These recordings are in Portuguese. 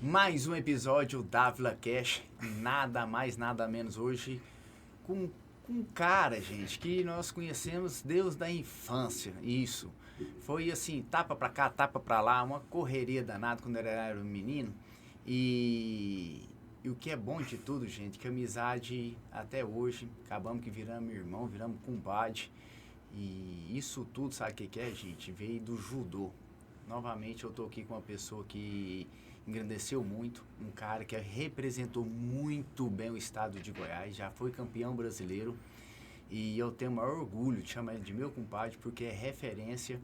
Mais um episódio da Vila Cash, nada mais, nada menos hoje, com, com um cara, gente, que nós conhecemos desde a infância, isso. Foi assim, tapa pra cá, tapa pra lá, uma correria danada quando ele era um menino. E o que é bom de tudo, gente, que a amizade até hoje, acabamos que viramos irmão, viramos compadre. E isso tudo, sabe o que é, gente? Veio do judô. Novamente eu tô aqui com uma pessoa que engrandeceu muito, um cara que representou muito bem o estado de Goiás, já foi campeão brasileiro e eu tenho o maior orgulho de chamar ele de meu compadre porque é referência,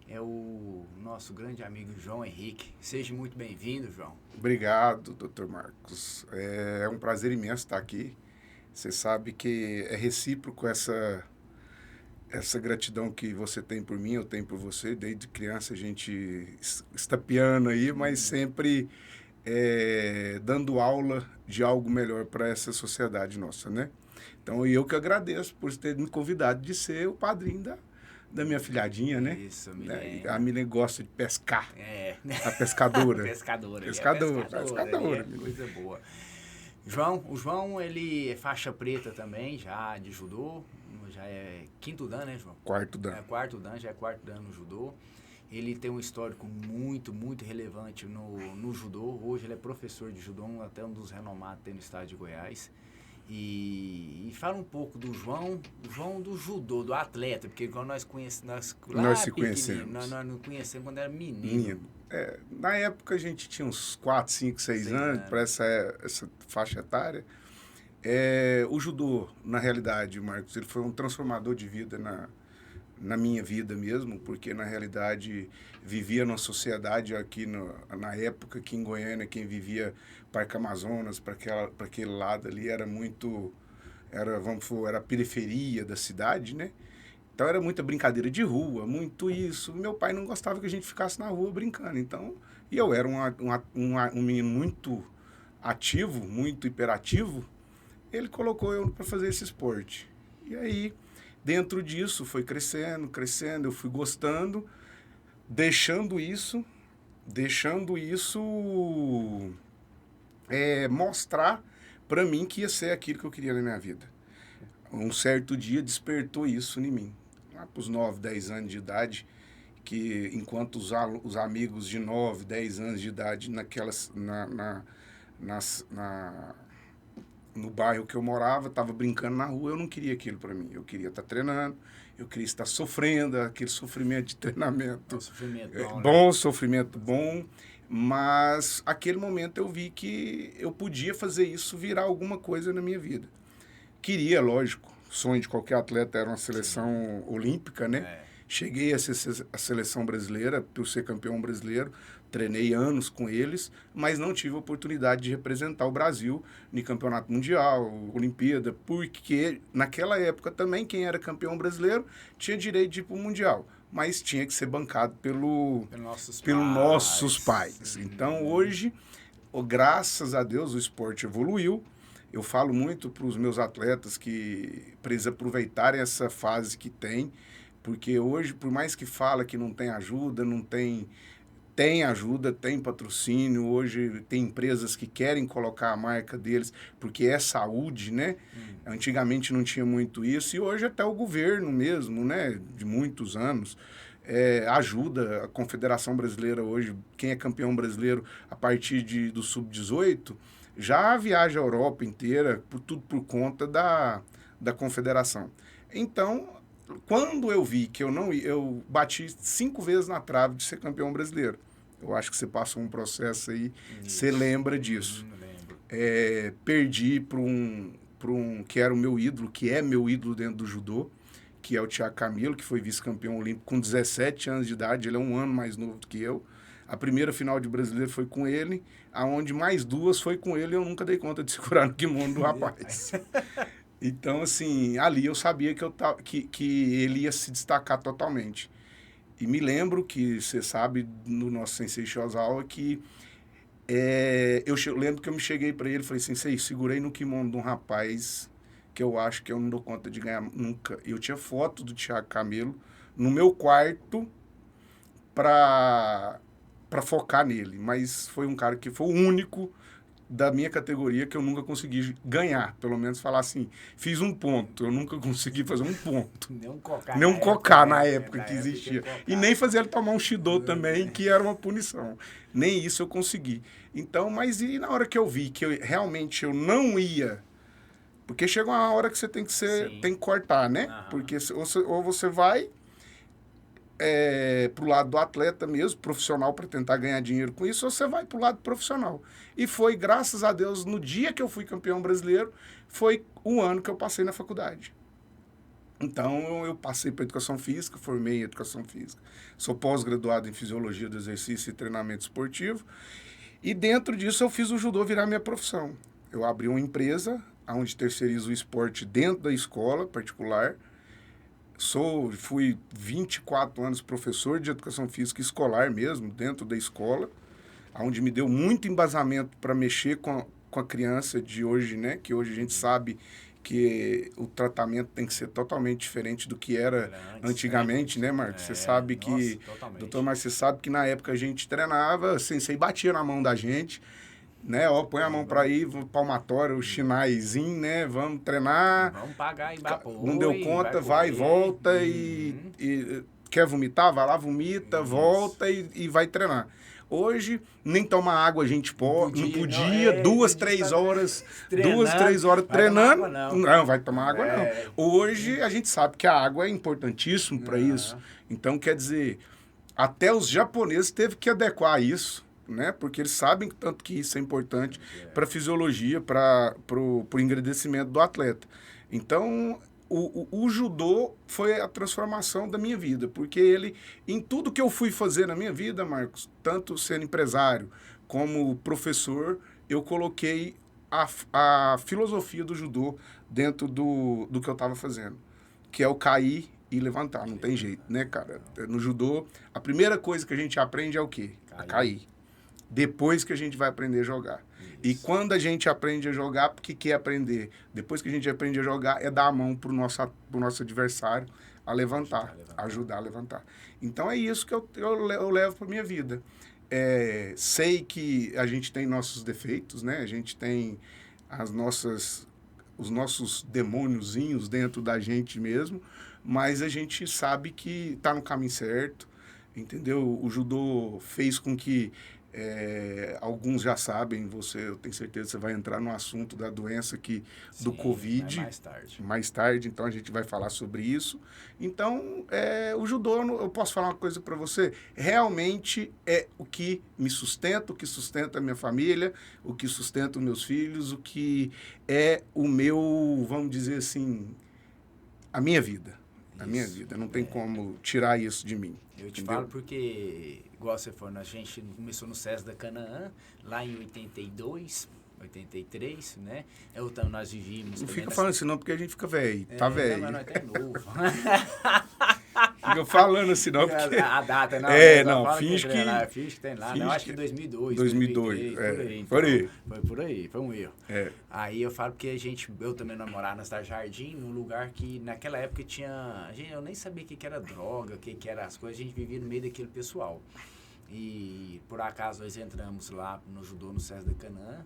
é o nosso grande amigo João Henrique. Seja muito bem-vindo, João. Obrigado, Dr. Marcos. É um prazer imenso estar aqui. Você sabe que é recíproco essa gratidão que você tem por mim, eu tenho por você. Desde criança a gente estapeando aí, mas sempre dando aula de algo melhor para essa sociedade nossa, né? Então, eu que agradeço por ter me convidado de ser o padrinho da minha filhadinha, né? Isso, A Milena. Milene gosta de pescar, É, a pescadora. pescador, ele é Pescador, pescador, ele é pescadora, Milene. coisa boa. O João, ele é faixa preta também, já de judô, já é quinto dan, né, João? Quarto É dan. quarto dan, já é quarto dan no judô. Ele tem um histórico muito, muito relevante no judô. Hoje ele é professor de judô, até um dos renomados tem no estado de Goiás. E fala um pouco do João do judô, do atleta, porque quando nós conhecemos, Nós lá se pequenininho, conhecemos. nós não conhecemos quando era menino, Menino. Na época a gente tinha uns 4, 5, 6 6 anos para anos. essa faixa etária. O judô, na realidade, Marcos, ele foi um transformador de vida na minha vida mesmo, porque na realidade vivia numa sociedade aqui na época que em Goiânia quem vivia Parque Amazonas, para aquele lado ali era muito, era a periferia da cidade, né? Então era muita brincadeira de rua, muito isso. Meu pai não gostava que a gente ficasse na rua brincando. Então, e eu era um menino muito ativo, muito hiperativo. Ele colocou eu para fazer esse esporte. E aí, dentro disso, foi crescendo, crescendo. Eu fui gostando, deixando isso, deixando isso mostrar para mim que ia ser aquilo que eu queria na minha vida. Um certo dia despertou isso em mim. Lá para os 9, 10 anos de idade, que enquanto os amigos de 9, 10 anos de idade nas, na, no bairro que eu morava, estava brincando na rua, eu não queria aquilo para mim. Eu queria estar treinando, eu queria estar sofrendo, aquele sofrimento de É um treinamento sofrimento bom, né? bom, sofrimento bom, mas aquele momento eu vi que eu podia fazer isso virar alguma coisa na minha vida. Queria, lógico, o sonho de qualquer atleta era uma Sim. seleção olímpica, né? É. Cheguei a ser a seleção brasileira, por ser campeão brasileiro, treinei anos com eles, mas não tive a oportunidade de representar o Brasil no campeonato mundial, Olimpíada, porque naquela época também quem era campeão brasileiro tinha direito de ir para o mundial, mas tinha que ser bancado Pelos nossos pelos nossos pais. pais. Então hoje, graças a Deus, o esporte evoluiu. Eu falo muito para os meus atletas que precisam aproveitarem essa fase que tem, porque hoje, por mais que fala que não tem ajuda, não tem, tem ajuda, tem patrocínio. Hoje tem empresas que querem colocar a marca deles porque é saúde, né? Antigamente não tinha muito isso e hoje até o governo mesmo, né? De muitos anos. Ajuda a Confederação Brasileira hoje, quem é campeão brasileiro a partir do sub-18, já viaja a Europa inteira, tudo por conta da confederação. Então, quando eu vi que eu bati 5 vezes na trave de ser campeão brasileiro. Eu acho que você passou um processo aí, você Isso. lembra disso. Lembro. Perdi para um que era o meu ídolo, que é meu ídolo dentro do judô, que é o Thiago Camilo, que foi vice-campeão olímpico com 17 anos de idade, ele é um ano mais novo do que eu. A primeira final de brasileiro foi com ele, aonde mais duas foi com ele e eu nunca dei conta de segurar no kimono do Meu pai. rapaz. Então, assim, ali eu sabia que ele ia se destacar totalmente. E me lembro que, você sabe, no nosso Sensei Shozawa, que lembro que eu me cheguei para ele e falei, Sensei, segurei no kimono de um rapaz que eu acho que eu não dou conta de ganhar nunca. Eu tinha foto do Thiago Camilo no meu quarto para para focar nele, mas foi um cara que foi o único da minha categoria que eu nunca consegui ganhar, pelo menos falar assim, fiz um ponto, eu nunca consegui fazer um ponto. Nem um cocá na época que existia. E nem fazer ele tomar um Shido também, que era uma punição. Nem isso eu consegui. Então, mas e na hora que eu vi que realmente eu não ia, porque chega uma hora que você tem que cortar, né? Porque ou você vai pro lado do atleta mesmo, profissional, para tentar ganhar dinheiro com isso, ou você vai pro lado profissional. E foi, graças a Deus, no dia que eu fui campeão brasileiro, foi o ano que eu passei na faculdade. Então, eu passei para educação física, formei em educação física. Sou pós-graduado em fisiologia do exercício e treinamento esportivo. E dentro disso, eu fiz o judô virar minha profissão. Eu abri uma empresa onde terceirizo o esporte dentro da escola particular. Fui 24 anos professor de educação física escolar mesmo, dentro da escola, onde me deu muito embasamento para mexer com a criança de hoje, né? Que hoje a gente sabe que o tratamento tem que ser totalmente diferente do que era antigamente, né, Marcos? Você sabe que... Doutor Marcos, você sabe que na época a gente treinava, sensei batia na mão da gente, né? Ó, põe a mão para aí, palmatório, o chinaizinho, né? Vamos treinar. Vamos pagar e apoio. Não deu conta, vai e volta e quer vomitar, vai lá, vomita, volta e vai treinar. Hoje, nem tomar água a gente pode, não podia, 2, 3 horas treinando. Não vai tomar água, não. Hoje, a gente sabe que a água é importantíssimo para isso. Então, quer dizer, até os japoneses teve que adequar isso, né? Porque eles sabem tanto que isso é importante para a fisiologia, para o engrandecimento do atleta. Então, o judô foi a transformação da minha vida, porque ele, em tudo que eu fui fazer na minha vida, Marcos, tanto sendo empresário como professor, eu coloquei a filosofia do judô dentro do que eu estava fazendo, que é o cair e levantar, não tem jeito, né, cara? No judô, a primeira coisa que a gente aprende é o quê? A cair. Depois que a gente vai aprender a jogar. Isso. E quando a gente aprende a jogar, o que é aprender? Depois que a gente aprende a jogar, é dar a mão pro nosso adversário a levantar, ajudar a levantar. Então é isso que eu levo para minha vida. Sei que a gente tem nossos defeitos, né? A gente tem os nossos demôniozinhos dentro da gente mesmo, mas a gente sabe que está no caminho certo, entendeu? O judô fez com que alguns já sabem, eu tenho certeza que você vai entrar no assunto da doença do Covid. Mais tarde, então a gente vai falar sobre isso. Então, o judô, eu posso falar uma coisa para você, realmente é o que me sustenta, o que sustenta a minha família, o que sustenta os meus filhos, o que é o meu, vamos dizer assim, a minha vida. A minha vida, não tem como tirar isso de mim. Eu te falo porque, igual você falou, a gente começou no SESI da Canaã, lá em 82, 83, né? Então nós vivíamos... Não fica falando assim não, porque a gente fica velho, tá velho. Não, mas nós tá novo. Fica falando assim não, porque... A data, não. Não, finge que... Finge que tem lá, não, acho que 2002, 2002, 2003, por aí. Foi por aí, foi um erro. Aí eu falo porque eu também namorava na Cidade Jardim, num lugar que naquela época eu nem sabia o que era droga, o que era as coisas, a gente vivia no meio daquele pessoal. E por acaso nós entramos lá no judô no SESI da Canaã,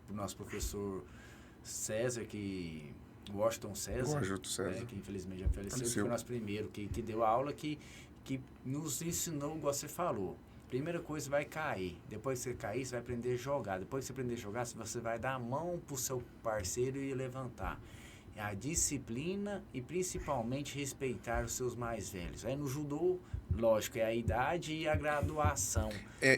o nosso professor César, Washington César, que infelizmente já faleceu, foi o nosso primeiro que deu aula, que nos ensinou, igual você falou. Primeira coisa, você vai cair. Depois que você cair, você vai aprender a jogar. Depois que você aprender a jogar, você vai dar a mão pro seu parceiro e levantar. A disciplina e principalmente respeitar os seus mais velhos. Aí no judô, lógico, é a idade e a graduação.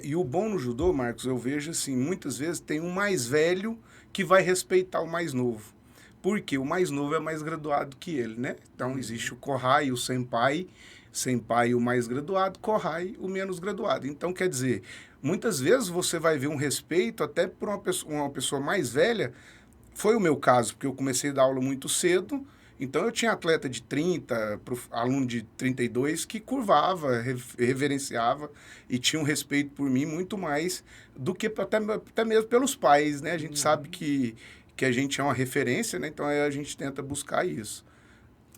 E o bom no judô, Marcos, eu vejo assim, muitas vezes tem um mais velho que vai respeitar o mais novo. Porque o mais novo é mais graduado que ele, né? Então existe o Kohai e o Senpai o mais graduado, Kohai o menos graduado. Então, quer dizer, muitas vezes você vai ver um respeito até por uma pessoa mais velha. Foi o meu caso, porque eu comecei a dar aula muito cedo, então eu tinha atleta de 30, aluno de 32, que curvava, reverenciava e tinha um respeito por mim muito mais do que até mesmo pelos pais, né? A gente sabe que a gente é uma referência, né? Então a gente tenta buscar isso.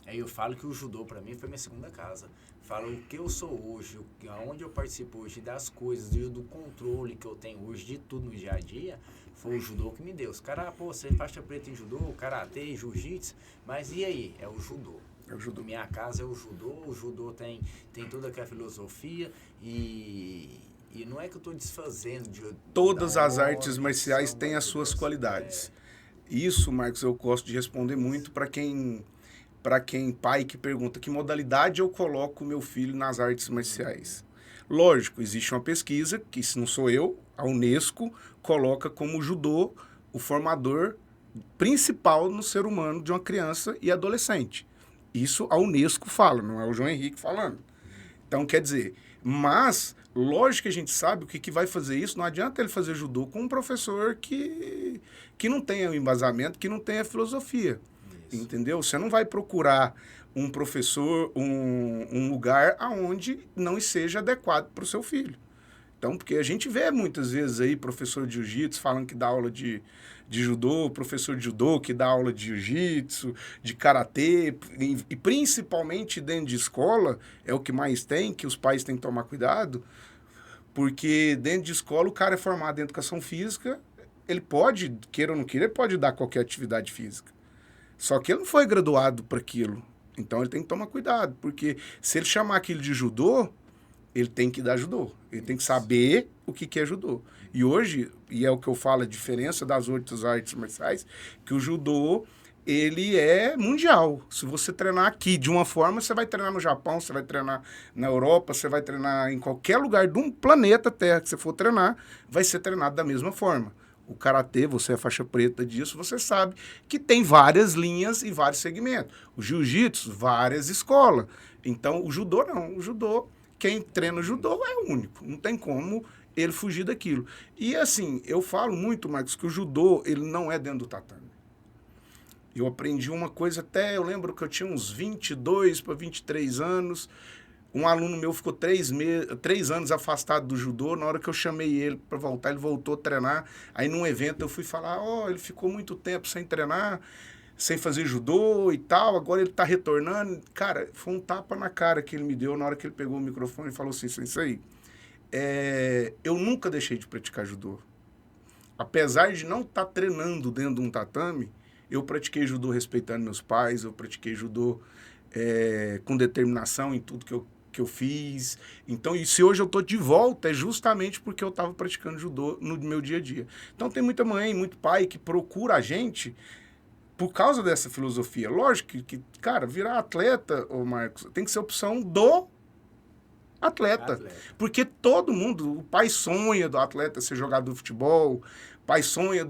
Eu falo que o judô, para mim, foi minha segunda casa. fala o que eu sou hoje, aonde eu participo hoje das coisas, do controle que eu tenho hoje de tudo no dia a dia, foi o judô que me deu. Os caras, pô, você é faixa preta em judô, karatê, jiu-jitsu, mas e aí? É o judô. É o judô. Minha casa é o judô tem toda aquela filosofia e não é que eu estou desfazendo de... Todas as artes marciais têm as suas qualidades. Isso, Marcos, eu gosto de responder muito para quem pai que pergunta que modalidade eu coloco o meu filho nas artes marciais. Lógico, existe uma pesquisa, que se não sou eu, a Unesco coloca como judô o formador principal no ser humano de uma criança e adolescente. Isso a Unesco fala, não é o João Henrique falando. Então, quer dizer, mas, lógico que a gente sabe o que vai fazer isso, não adianta ele fazer judô com um professor que não tenha o embasamento, que não tenha filosofia. Isso. Entendeu? Você não vai procurar um professor, um lugar onde não seja adequado para o seu filho. Então, porque a gente vê muitas vezes aí professor de jiu-jitsu falando que dá aula de judô, professor de judô que dá aula de jiu-jitsu, de karatê, e principalmente dentro de escola, é o que mais tem, que os pais têm que tomar cuidado, porque dentro de escola o cara é formado em educação física, ele pode, queira ou não queira, ele pode dar qualquer atividade física. Só que ele não foi graduado para aquilo. Então ele tem que tomar cuidado, porque se ele chamar aquilo de judô, ele tem que dar judô. Ele tem que saber o que é judô. E hoje, e é o que eu falo, a diferença das outras artes marciais, que o judô, ele é mundial. Se você treinar aqui de uma forma, você vai treinar no Japão, você vai treinar na Europa, você vai treinar em qualquer lugar do planeta Terra que você for treinar, vai ser treinado da mesma forma. O karatê, você é faixa preta disso, você sabe que tem várias linhas e vários segmentos. O jiu-jitsu, várias escolas. Então, o judô não. O judô, quem treina judô é único. Não tem como ele fugir daquilo. E, assim, eu falo muito, Marcos, que o judô, ele não é dentro do tatame. Eu aprendi uma coisa até, eu lembro que eu tinha uns 22 para 23 anos. Um aluno meu ficou 3 anos afastado do judô. Na hora que eu chamei ele para voltar, ele voltou a treinar. Aí, num evento, eu fui falar, ele ficou muito tempo sem treinar, sem fazer judô e tal. Agora ele está retornando. Cara, foi um tapa na cara que ele me deu na hora que ele pegou o microfone e falou assim, Sensei, eu nunca deixei de praticar judô. Apesar de não estar treinando dentro de um tatame, eu pratiquei judô respeitando meus pais, eu pratiquei judô com determinação em tudo que eu fiz. Então, e se hoje eu estou de volta, é justamente porque eu estava praticando judô no meu dia a dia. Então, tem muita mãe, muito pai que procura a gente por causa dessa filosofia. Lógico que cara, virar atleta, ô Marcos, tem que ser opção do atleta. Porque todo mundo, o pai sonha do atleta ser jogador de futebol, o pai sonha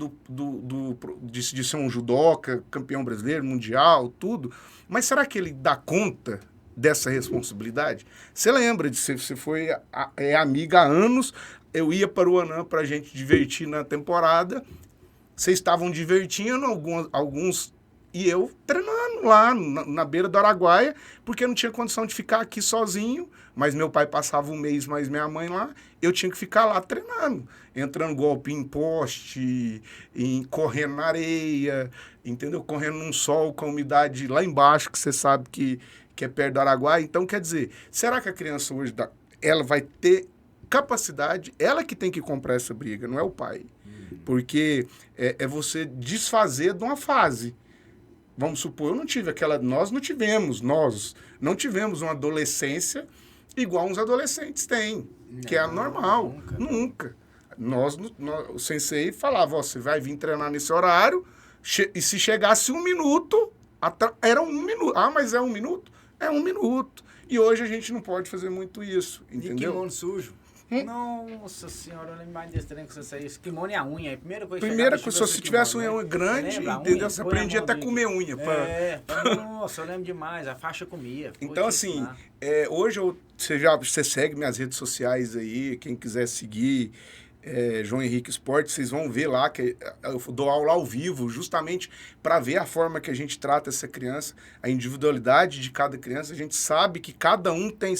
de ser um judoca, campeão brasileiro, mundial, tudo. Mas será que ele dá conta dessa responsabilidade? Você lembra de você foi amiga há anos, eu ia para o Anã para a gente divertir na temporada, vocês estavam divertindo, alguns e eu treinando lá na beira do Araguaia, porque eu não tinha condição de ficar aqui sozinho, mas meu pai passava um mês mais minha mãe lá, eu tinha que ficar lá treinando, entrando golpe em poste, correndo na areia, entendeu? Correndo num sol com a umidade lá embaixo, que você sabe que é perto do Araguaia. Então, quer dizer, será que a criança hoje, ela vai ter capacidade, ela que tem que comprar essa briga, não é o pai. Porque é você desfazer de uma fase. Vamos supor, nós não tivemos uma adolescência igual uns adolescentes têm, que é normal. Nunca. O sensei falava, você vai vir treinar nesse horário, e se chegasse 1 minuto, era 1 minuto. Ah, mas é 1 minuto? É 1 minuto. E hoje a gente não pode fazer muito isso, entendeu? E kimono sujo. Nossa senhora, eu lembro mais desse treino que você saiu. Kimono e a unha. Primeira coisa se tivesse unha grande, entendeu? Você aprendia até a comer unha. Nossa, eu lembro demais. A faixa comia. Então, assim, hoje você segue minhas redes sociais aí, quem quiser seguir, João Henrique Esporte, vocês vão ver lá que eu dou aula ao vivo, justamente para ver a forma que a gente trata essa criança, a individualidade de cada criança. A gente sabe que cada um tem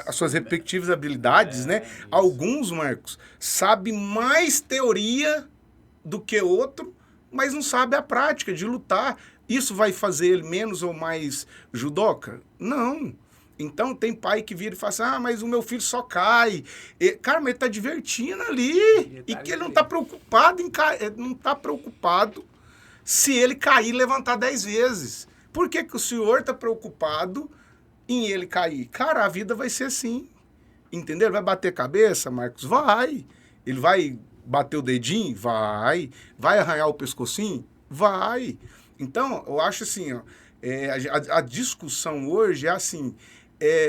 as suas respectivas habilidades, né? Isso. Alguns, Marcos, sabem mais teoria do que outro, mas não sabe a prática de lutar. Isso vai fazer ele menos ou mais judoca? Não. Então tem pai que vira e fala assim, mas o meu filho só cai. Cara, mas ele tá divertindo ali. E que ele não tá preocupado não tá preocupado se ele cair e levantar 10 vezes. Por que o senhor tá preocupado em ele cair? Cara, a vida vai ser assim. Entendeu? Ele vai bater cabeça, Marcos? Vai. Ele vai bater o dedinho? Vai. Vai arranhar o pescocinho? Vai. Então, eu acho assim, ó, a discussão hoje é assim,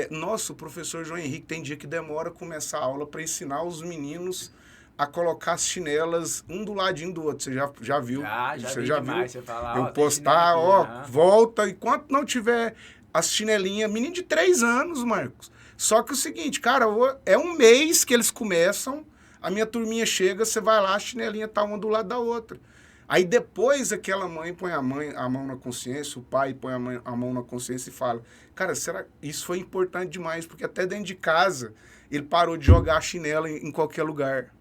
nossa, o professor João Henrique tem dia que demora a começar a aula para ensinar os meninos a colocar as chinelas um do ladinho do outro. Você já viu? Você já viu? Você fala, eu postar, volta, enquanto não tiver as chinelinhas, menino de 3 anos, Marcos. Só que é o seguinte, cara, é um mês que eles começam, a minha turminha chega, você vai lá, a chinelinha tá uma do lado da outra. Aí depois aquela mãe põe a mão na consciência, o pai põe a mão na consciência e fala, cara, será que isso foi importante demais? Porque até dentro de casa ele parou de jogar a chinela em qualquer lugar,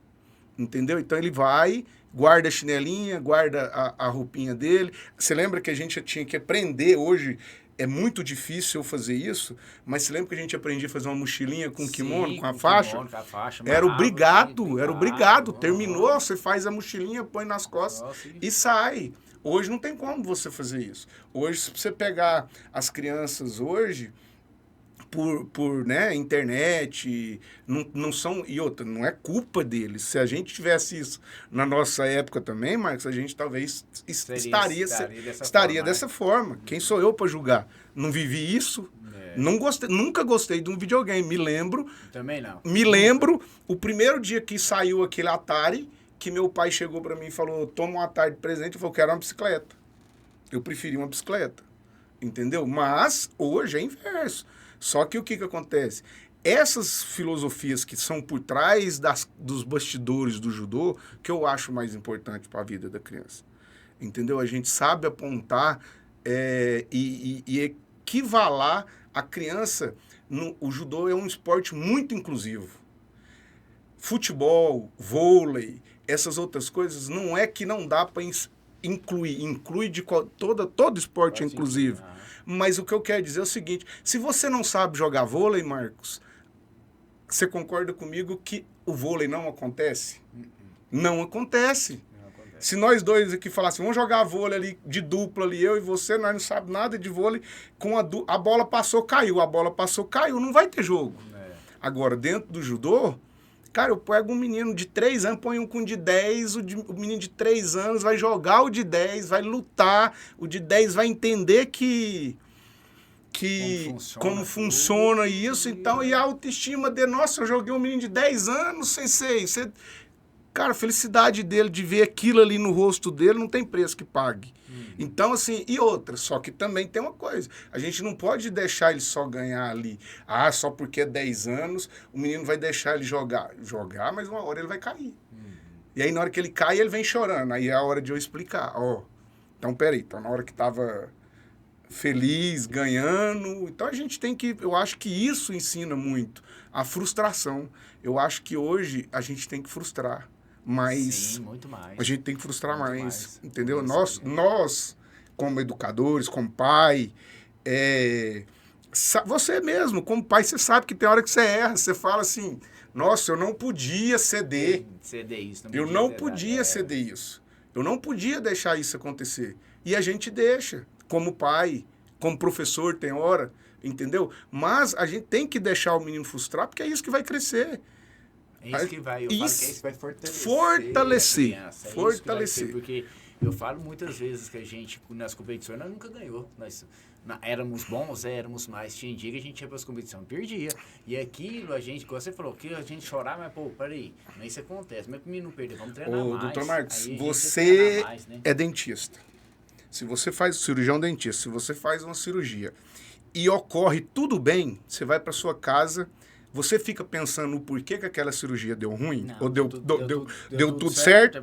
entendeu? Então ele vai, guarda a chinelinha, guarda a roupinha dele. Você lembra que a gente tinha que aprender hoje? É muito difícil eu fazer isso, mas você lembra que a gente aprendia a fazer uma mochilinha com kimono, com a faixa? Kimono, com a faixa, era obrigado. Terminou, você faz a mochilinha, põe nas costas e sai. Hoje não tem como você fazer isso. Hoje, se você pegar as crianças hoje, por né, internet, não são... E outra, não é culpa deles. Se a gente tivesse isso na nossa época também, Marcos, a gente talvez estaria dessa forma. Quem sou eu para julgar? Não vivi isso. Nunca gostei de um videogame. Me lembro... Também não. Me lembro, o primeiro dia que saiu aquele Atari, que meu pai chegou para mim e falou, toma um Atari de presente, eu falei, quero uma bicicleta. Eu preferi uma bicicleta. Entendeu? Mas hoje é inverso. Só que o que acontece? Essas filosofias que são por trás dos bastidores do judô, que eu acho mais importante para a vida da criança. Entendeu? A gente sabe apontar e equivalar a criança. O judô é um esporte muito inclusivo. Futebol, vôlei, essas outras coisas, não é que não dá para incluir. Inclui todo esporte é inclusivo. Mas o que eu quero dizer é o seguinte, se você não sabe jogar vôlei, Marcos, você concorda comigo que o vôlei não acontece? Não acontece. Se nós dois aqui falássemos, vamos jogar vôlei ali, de dupla ali, eu e você, nós não sabemos nada de vôlei, a bola passou, caiu, não vai ter jogo. Agora, dentro do judô, cara, eu pego um menino de 3 anos, põe um com de 10, o menino de 3 anos vai jogar o de 10, vai lutar, o de 10 vai entender como funciona isso, então, e a autoestima dele, nossa, eu joguei um menino de 10 anos, sensei, cara, a felicidade dele de ver aquilo ali no rosto dele não tem preço que pague. Então, assim, e outra, só que também tem uma coisa, a gente não pode deixar ele só ganhar ali, só porque é 10 anos, o menino vai deixar ele jogar, mas uma hora ele vai cair. E aí, na hora que ele cai, ele vem chorando, aí é a hora de eu explicar, então, peraí, então na hora que tava feliz, ganhando, então a gente tem que, eu acho que isso ensina muito, a frustração, eu acho que hoje a gente tem que frustrar, mas sim, muito mais. A gente tem que frustrar mais, entendeu? Nós, como educadores, como pai, você mesmo, como pai, você sabe que tem hora que você erra, você fala assim, nossa, eu não podia ceder isso. Eu não podia ceder isso. Eu não podia deixar isso acontecer. E a gente deixa, como pai, como professor, tem hora, entendeu? Mas a gente tem que deixar o menino frustrar, porque é isso que vai crescer. É isso que vai, eu falo que é isso que vai fortalecer a criança. Fortalecer. Porque eu falo muitas vezes que a gente, nas competições, nós nunca ganhou. Nós éramos bons, éramos mais. Tinha dia que a gente ia para as competições, perdia. E aquilo, a gente, como você falou, que a gente chorava, mas, peraí, isso acontece. Mas para mim não perder, vamos treinar mais. Doutor Marcos, você mais, né? É dentista. Se você faz cirurgião dentista, se você faz uma cirurgia e ocorre tudo bem, você vai para sua casa, você fica pensando no porquê que aquela cirurgia deu ruim? Não, ou deu tudo certo?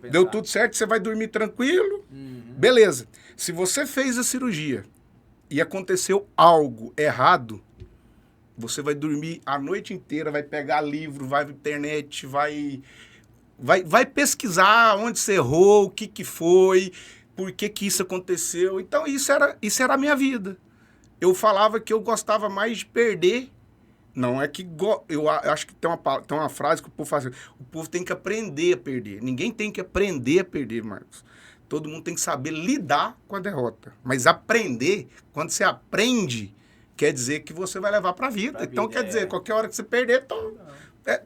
Deu tudo certo, você vai dormir tranquilo? Beleza. Se você fez a cirurgia e aconteceu algo errado, você vai dormir a noite inteira, vai pegar livro, vai na internet, vai pesquisar onde você errou, o que foi. por que que isso aconteceu. Então, isso era a minha vida. Eu falava que eu gostava mais de perder. Não é que... Eu acho que tem uma frase que o povo faz assim, o povo tem que aprender a perder. Ninguém tem que aprender a perder, Marcos. Todo mundo tem que saber lidar com a derrota. Mas aprender, quando você aprende, quer dizer que você vai levar para a vida. Então, quer dizer, qualquer hora que você perder,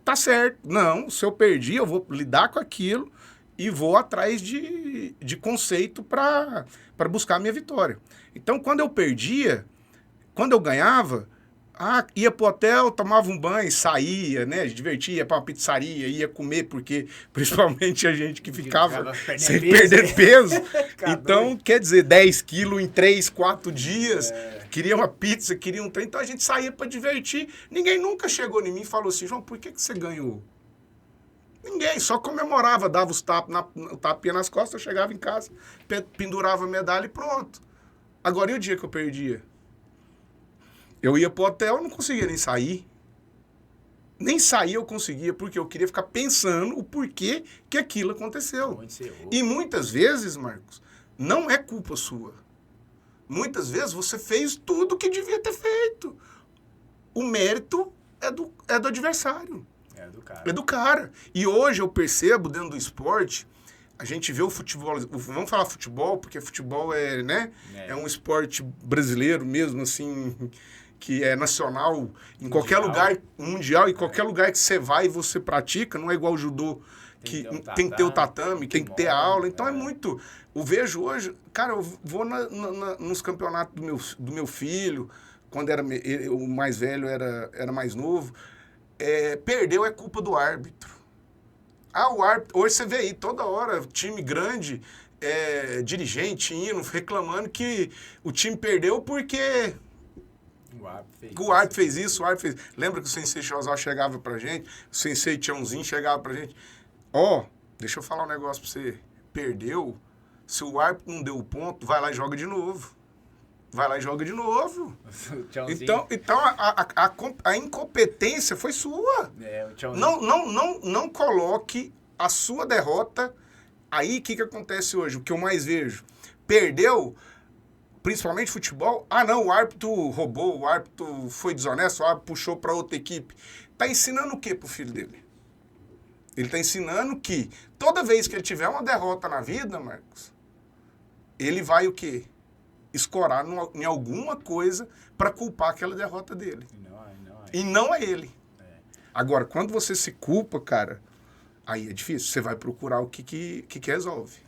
tá certo. Não, se eu perdi, eu vou lidar com aquilo e vou atrás de conceito para buscar a minha vitória. Então, quando eu perdia, quando eu ganhava, ia pro hotel, tomava um banho, saía, né? Divertia, ia pra uma pizzaria, ia comer, porque principalmente a gente que ficava sem perder peso. Então, quer dizer, 10 quilos em 3, 4 dias, queria uma pizza, queria um trem, então a gente saía para divertir. Ninguém nunca chegou em mim e falou assim, João, por que você ganhou? Ninguém, só comemorava, dava os tapinha nas costas, eu chegava em casa, pendurava a medalha e pronto. Agora, e o dia que eu perdia? Eu ia pro hotel, não conseguia nem sair. Nem sair eu conseguia, porque eu queria ficar pensando o porquê que aquilo aconteceu. E muitas vezes, Marcos, não é culpa sua. Muitas vezes você fez tudo o que devia ter feito. O mérito é do adversário. É do cara. E hoje eu percebo, dentro do esporte, a gente vê o futebol... Vamos falar futebol, porque futebol é um esporte brasileiro mesmo, assim... que é nacional, em qualquer lugar, mundial, em qualquer lugar que você vai e você pratica, não é igual o judô, que tem que ter o tatame, tem que ter a aula, então é muito... Eu vejo hoje, cara, eu vou nos campeonatos do meu filho, quando o mais velho era mais novo, perdeu é culpa do árbitro. O árbitro, hoje você vê aí, toda hora, time grande, dirigente indo, reclamando que o time perdeu porque... O árbitro fez isso, o árbitro fez... Lembra que o Sensei Chozal chegava pra gente? O Sensei Tiãozinho chegava pra gente. Deixa eu falar um negócio pra você. Perdeu, se o árbitro não deu o ponto, vai lá e joga de novo. Vai lá e joga de novo. Então a incompetência foi sua. Não coloque a sua derrota. Aí, o que acontece hoje? O que eu mais vejo? Perdeu... Principalmente futebol, não, o árbitro roubou, o árbitro foi desonesto, o árbitro puxou para outra equipe. Está ensinando o quê pro filho dele? Ele está ensinando que toda vez que ele tiver uma derrota na vida, Marcos, ele vai o quê? Escorar em alguma coisa para culpar aquela derrota dele. E não é ele. Agora, quando você se culpa, cara, aí é difícil. Você vai procurar o que resolve.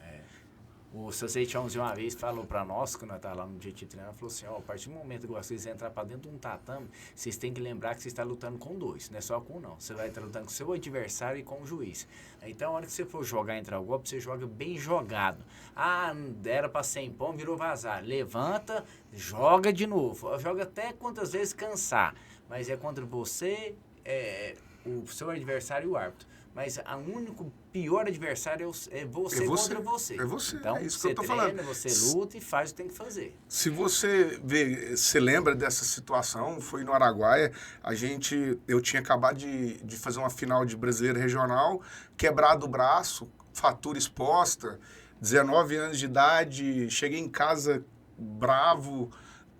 O Sensei Tiãozinho uma vez falou pra nós, quando nós estávamos lá no dia de treino, falou assim, a partir do momento que vocês entrar pra dentro de um tatame, vocês têm que lembrar que você está lutando com dois, não é só com um não. Você vai estar lutando com o seu adversário e com o juiz. Então, a hora que você for jogar, entrar o golpe, você joga bem jogado. Era pra 100 pão, virou vazar. Levanta, joga de novo. Joga até quantas vezes cansar. Mas é contra você, o seu adversário e o árbitro. Mas o único pior adversário é você contra você. É você. Então, é isso você que eu tô falando. Você luta e faz o que tem que fazer. Se você lembra dessa situação, foi no Araguaia, eu tinha acabado de fazer uma final de brasileiro regional, quebrado o braço, fratura exposta, 19 anos de idade, cheguei em casa bravo,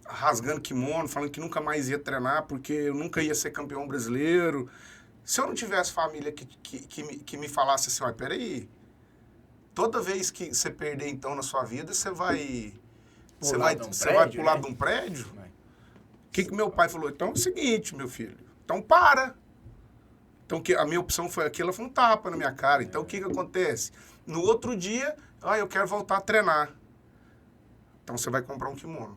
rasgando kimono, falando que nunca mais ia treinar, porque eu nunca ia ser campeão brasileiro. Se eu não tivesse família que me falasse assim, peraí, toda vez que você perder, então, na sua vida, você vai pular de um prédio? O que meu pai falou? Então é o seguinte, meu filho, então para. Então a minha opção foi aquilo, ela foi um tapa na minha cara. Então o que acontece? No outro dia, eu quero voltar a treinar. Então você vai comprar um kimono.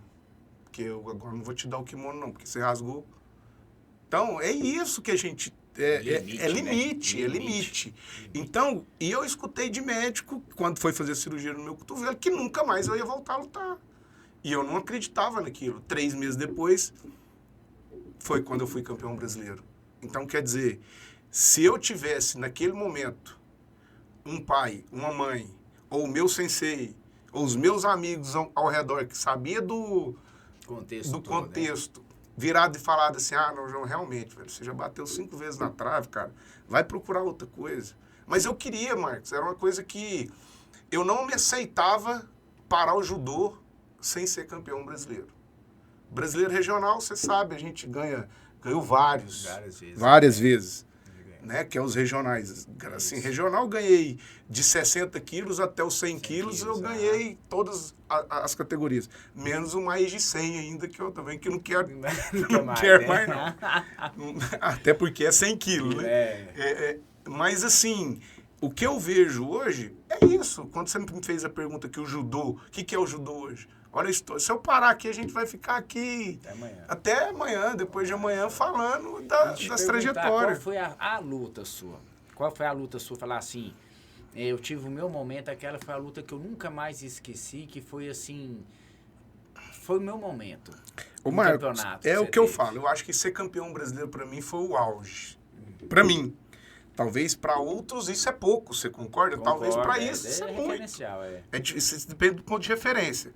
Porque eu agora não vou te dar o kimono não, porque você rasgou. Então é isso que a gente... É limite. Então, e eu escutei de médico, quando foi fazer cirurgia no meu cotovelo, que nunca mais eu ia voltar a lutar. E eu não acreditava naquilo. 3 meses depois, foi quando eu fui campeão brasileiro. Então, quer dizer, se eu tivesse, naquele momento, um pai, uma mãe, ou o meu sensei, ou os meus amigos ao redor, que sabia do contexto, virado e falado assim, não, João, realmente, velho, você já bateu 5 vezes na trave, cara, vai procurar outra coisa. Mas eu queria, Marcos, era uma coisa que eu não me aceitava parar o judô sem ser campeão brasileiro. Brasileiro regional, você sabe, a gente ganhou vários. Várias vezes. Né, que é os regionais. Assim, regional ganhei de 60 quilos até os 100 quilos, eu ganhei todas as categorias. Menos o mais de 100 ainda, que eu também que não quero, não quero mais, não. Até porque é 100 quilos, né? Mas assim, o que eu vejo hoje é isso. Quando você me fez a pergunta que o judô, o que é o judô hoje? Olha, se eu parar aqui, a gente vai ficar aqui até amanhã, depois de amanhã, falando das trajetórias. Qual foi a luta sua? Qual foi a luta sua? Falar assim, eu tive o meu momento, aquela foi a luta que eu nunca mais esqueci, que foi assim, foi o meu momento. O Marcos, é o que eu falo, eu acho que ser campeão brasileiro para mim foi o auge. Para mim. Talvez para outros isso é pouco, você concorda? Talvez para isso é muito. Isso depende do ponto de referência.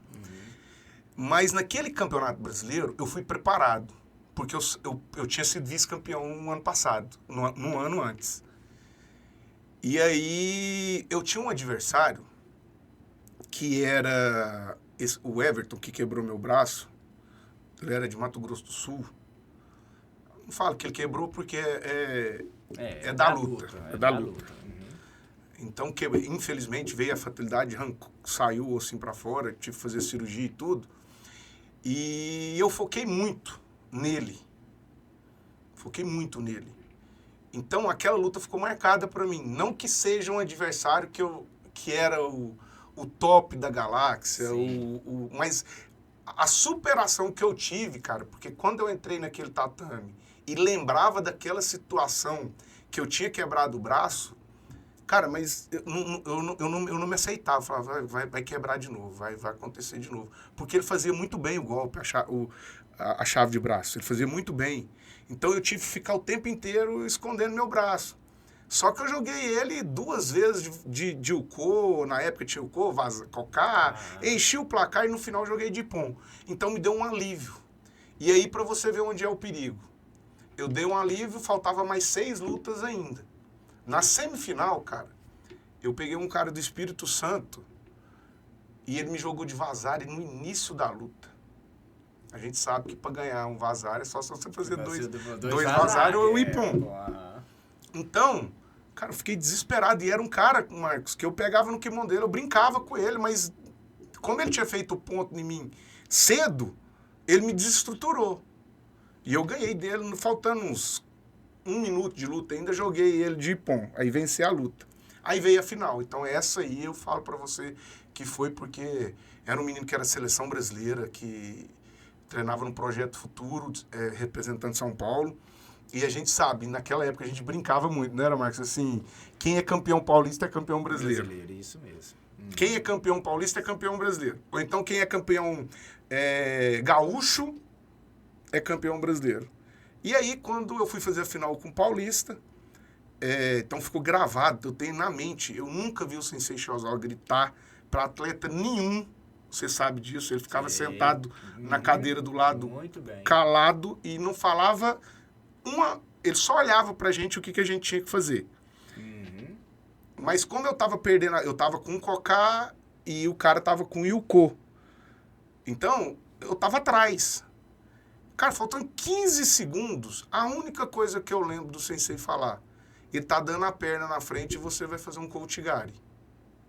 Mas naquele campeonato brasileiro, eu fui preparado. Porque eu tinha sido vice-campeão no ano passado, no ano antes. E aí, eu tinha um adversário que era o Everton, que quebrou meu braço. Ele era de Mato Grosso do Sul. Não falo que ele quebrou porque é da luta. É da luta. Então, infelizmente, veio a fatalidade, saiu assim para fora, tive que fazer cirurgia e tudo. E eu foquei muito nele. Então, aquela luta ficou marcada para mim. Não que seja um adversário que era o top da galáxia, mas a superação que eu tive, cara, porque quando eu entrei naquele tatame e lembrava daquela situação que eu tinha quebrado o braço, cara, mas eu não me aceitava. Eu falava, vai quebrar de novo, vai acontecer de novo. Porque ele fazia muito bem o golpe, a chave de braço. Ele fazia muito bem. Então eu tive que ficar o tempo inteiro escondendo meu braço. Só que eu joguei ele 2 vezes de Uco, na época tinha Uco, Cocá, enchi o placar e no final joguei de Ippon. Então me deu um alívio. E aí, para você ver onde é o perigo. Eu dei um alívio, faltava mais 6 lutas ainda. Na semifinal, cara, eu peguei um cara do Espírito Santo e ele me jogou de Vazare no início da luta. A gente sabe que para ganhar um Vazare é só você fazer dois Vazare ou um Ippon. Então, cara, eu fiquei desesperado. E era um cara, Marcos, que eu pegava no kimono dele, eu brincava com ele, mas como ele tinha feito o ponto em mim cedo, ele me desestruturou. E eu ganhei dele, faltando uns 1 minuto de luta ainda, joguei ele de Ippon. Aí venci a luta. Aí veio a final. Então essa aí eu falo pra você que foi porque era um menino que era seleção brasileira, que treinava no Projeto Futuro, representando São Paulo. E a gente sabe, naquela época a gente brincava muito, né, Marcos? Assim, quem é campeão paulista é campeão brasileiro. Isso mesmo. Quem é campeão paulista é campeão brasileiro. Ou então quem é campeão gaúcho é campeão brasileiro. E aí, quando eu fui fazer a final com o Paulista, então ficou gravado, eu tenho na mente, eu nunca vi o Sensei Shozawa gritar para atleta nenhum, você sabe disso, ele ficava sentado na cadeira do lado, calado, e não falava ele só olhava pra gente o que a gente tinha que fazer. Mas como eu tava perdendo, eu tava com o Cocá e o cara tava com o Yuko. Então, eu tava atrás. Cara, faltando 15 segundos, a única coisa que eu lembro do Sensei falar, ele tá dando a perna na frente e você vai fazer um Kouchigari.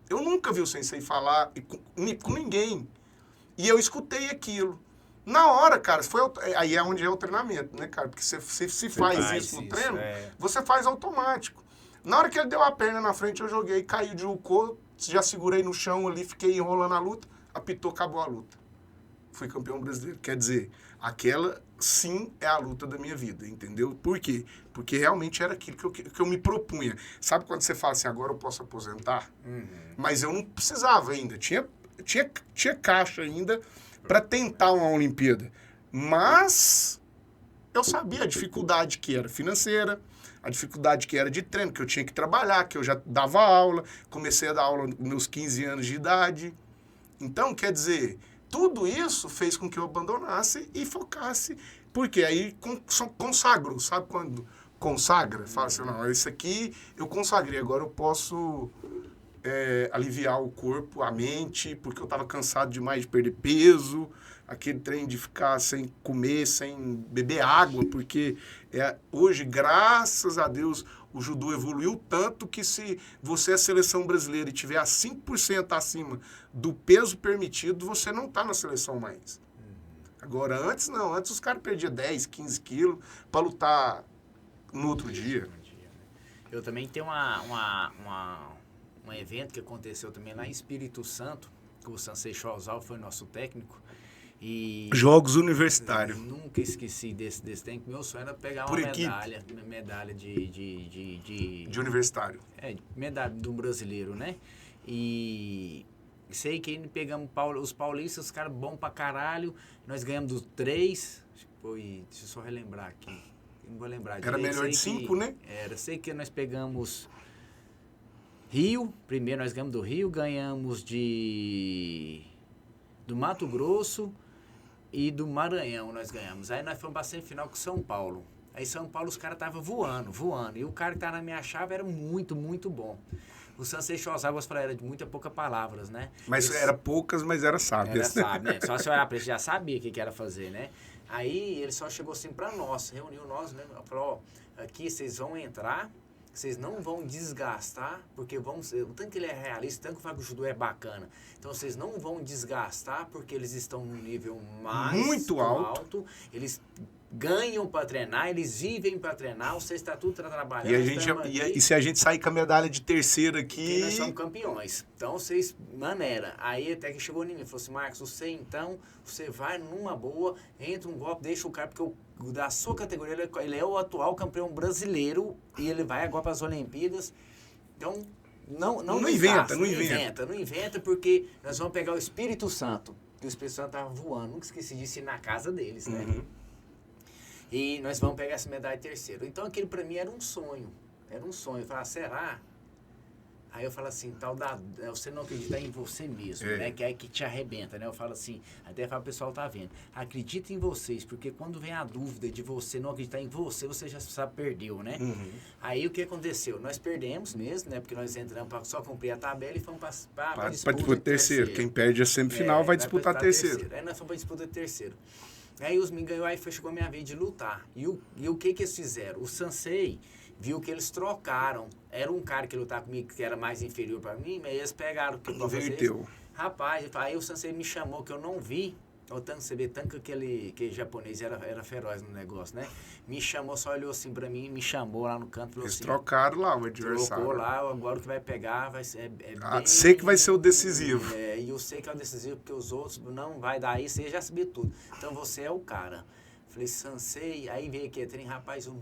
Eu nunca vi o Sensei falar com ninguém. E eu escutei aquilo. Na hora, cara, aí é onde é o treinamento, né, cara? Porque se faz isso no treino, você faz automático. Na hora que ele deu a perna na frente, eu joguei, caiu de Uco, já segurei no chão ali, fiquei enrolando a luta, apitou, acabou a luta. Fui campeão brasileiro. Quer dizer, aquela sim é a luta da minha vida, entendeu? Por quê? Porque realmente era aquilo que eu me propunha. Sabe quando você fala assim, agora eu posso aposentar? Mas eu não precisava ainda. Tinha caixa ainda para tentar uma Olimpíada. Mas eu sabia a dificuldade que era financeira, a dificuldade que era de treino, que eu tinha que trabalhar, que eu já dava aula, comecei a dar aula nos meus 15 anos de idade. Então, quer dizer, tudo isso fez com que eu abandonasse e focasse, porque aí consagro, sabe quando consagra? Fala assim, não, isso aqui eu consagrei, agora eu posso aliviar o corpo, a mente, porque eu estava cansado demais de perder peso, aquele trem de ficar sem comer, sem beber água, porque hoje, graças a Deus, o judô evoluiu tanto que se você é seleção brasileira e tiver a 5% acima do peso permitido, você não está na seleção mais. Agora, antes não. Antes os caras perdiam 10, 15 quilos para lutar no outro dia. Eu também tenho um evento que aconteceu também lá em Espírito Santo, que o Sansei Chozal foi nosso técnico. E Jogos universitários. Nunca esqueci desse tempo. Meu sonho era pegar uma medalha de universitário. Medalha do brasileiro, né? E sei que pegamos os paulistas, os caras bons pra caralho. Nós ganhamos dos 3. Foi, deixa eu só relembrar aqui. Não vou lembrar. Era melhor de 5, né? Sei que nós pegamos Rio. Primeiro nós ganhamos do Rio, ganhamos do Mato Grosso e do Maranhão nós ganhamos. Aí nós fomos pra semifinal com São Paulo. Aí São Paulo os caras estavam voando. E o cara que tava na minha chave era muito, muito bom. O Sansei Chozal, você falou, era de muita poucas palavras, né? Mas era poucas, mas era sábio. Era sábio, né? Só se olhar pra ele, já sabia o que era fazer, né? Aí ele só chegou assim pra nós, reuniu nós, né? Falou, ó, aqui vocês vão entrar, vocês não vão desgastar, porque o tanto que ele é realista, tanto que o Fábio Judô é bacana. Então vocês não vão desgastar, porque eles estão num nível muito alto. Eles ganham para treinar, eles vivem para treinar, você está tudo trabalhando. E se a gente sair com a medalha de terceira aqui... nós somos campeões. Então vocês, maneira. Aí até que chegou em mim, falou assim, Marcos, você vai numa boa, entra um golpe, deixa o cara, porque da sua categoria ele é o atual campeão brasileiro e ele vai agora para as Olimpíadas. Então, não inventa, porque nós vamos pegar o Espírito Santo, que o Espírito Santo estava voando, nunca esqueci disso, ir na casa deles, né? E nós vamos pegar essa medalha de terceiro. Então aquilo para mim era um sonho. Eu falava, será? Aí eu falo assim, você não acredita em você mesmo, né? Que é que te arrebenta, né? Eu falo assim, até falo, o pessoal tá vendo. Acredita em vocês, porque quando vem a dúvida de você não acreditar em você já sabe, perdeu, né? Aí o que aconteceu? Nós perdemos mesmo, né? Porque nós entramos para só cumprir a tabela e fomos para disputa de terceiro. Quem perde a semifinal vai disputar a terceiro. Aí nós fomos para disputa de terceiro. Aí os me ganhou, aí chegou a minha vez de lutar. E o que eles fizeram? O Sansei viu que eles trocaram. Era um cara que lutava comigo que era mais inferior para mim, mas eles pegaram. Inverteu. Rapaz, aí o Sansei me chamou, que eu não vi. O tanto você vê, tanto que aquele japonês era feroz no negócio, né? Me chamou, só olhou assim pra mim, me chamou lá no canto. Eles assim, trocaram lá o adversário. Trocou lá, agora o que vai pegar vai ser... sei que vai ser o decisivo. E eu sei que é o decisivo, porque os outros não vai dar isso, você já sabia tudo. Então você é o cara. Falei, Sansei, aí veio aqui, rapaz, eu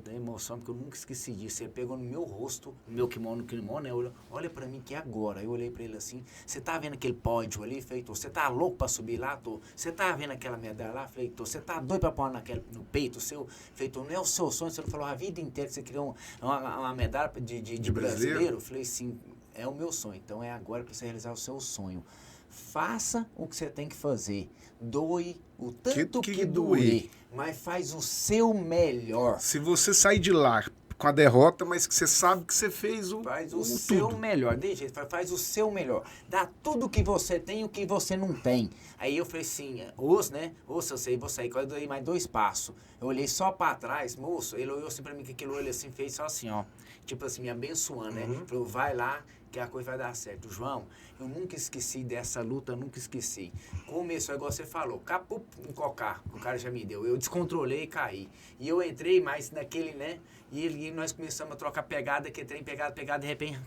tenho emoção, porque eu nunca esqueci disso. Ele pegou no meu rosto, no meu kimono, né? Olha pra mim que é agora. Eu olhei pra ele assim, você tá vendo aquele pódio ali? Falei, você tá louco pra subir lá? Tô. Você tá vendo aquela medalha lá? Falei, você tá doido pra pôr no peito seu? Falei, não é o seu sonho, você não falou a vida inteira que você criou uma medalha de brasileiro? Falei, sim, é o meu sonho. Então é agora pra você realizar o seu sonho. Faça o que você tem que fazer. Doe o tanto que doer, mas faz o seu melhor. Se você sair de lá com a derrota, mas que você sabe que você fez faz o seu tudo. Melhor. De jeito, faz o seu melhor. Dá tudo que você tem e o que você não tem. Aí eu falei assim, moço, eu sei, vou sair, eu dei mais 2 passos. Eu olhei só pra trás, moço, ele olhou assim pra mim, que aquele olho assim, fez só assim, ó. Tipo assim, me abençoando, né? Falou, vai lá, que a coisa vai dar certo. João, eu nunca esqueci dessa luta, nunca esqueci. Começou, igual você falou, capu, um cocar, o cara já me deu. Eu descontrolei e caí. E eu entrei mais naquele, né? E nós começamos a trocar pegada, que trem, pegada, de repente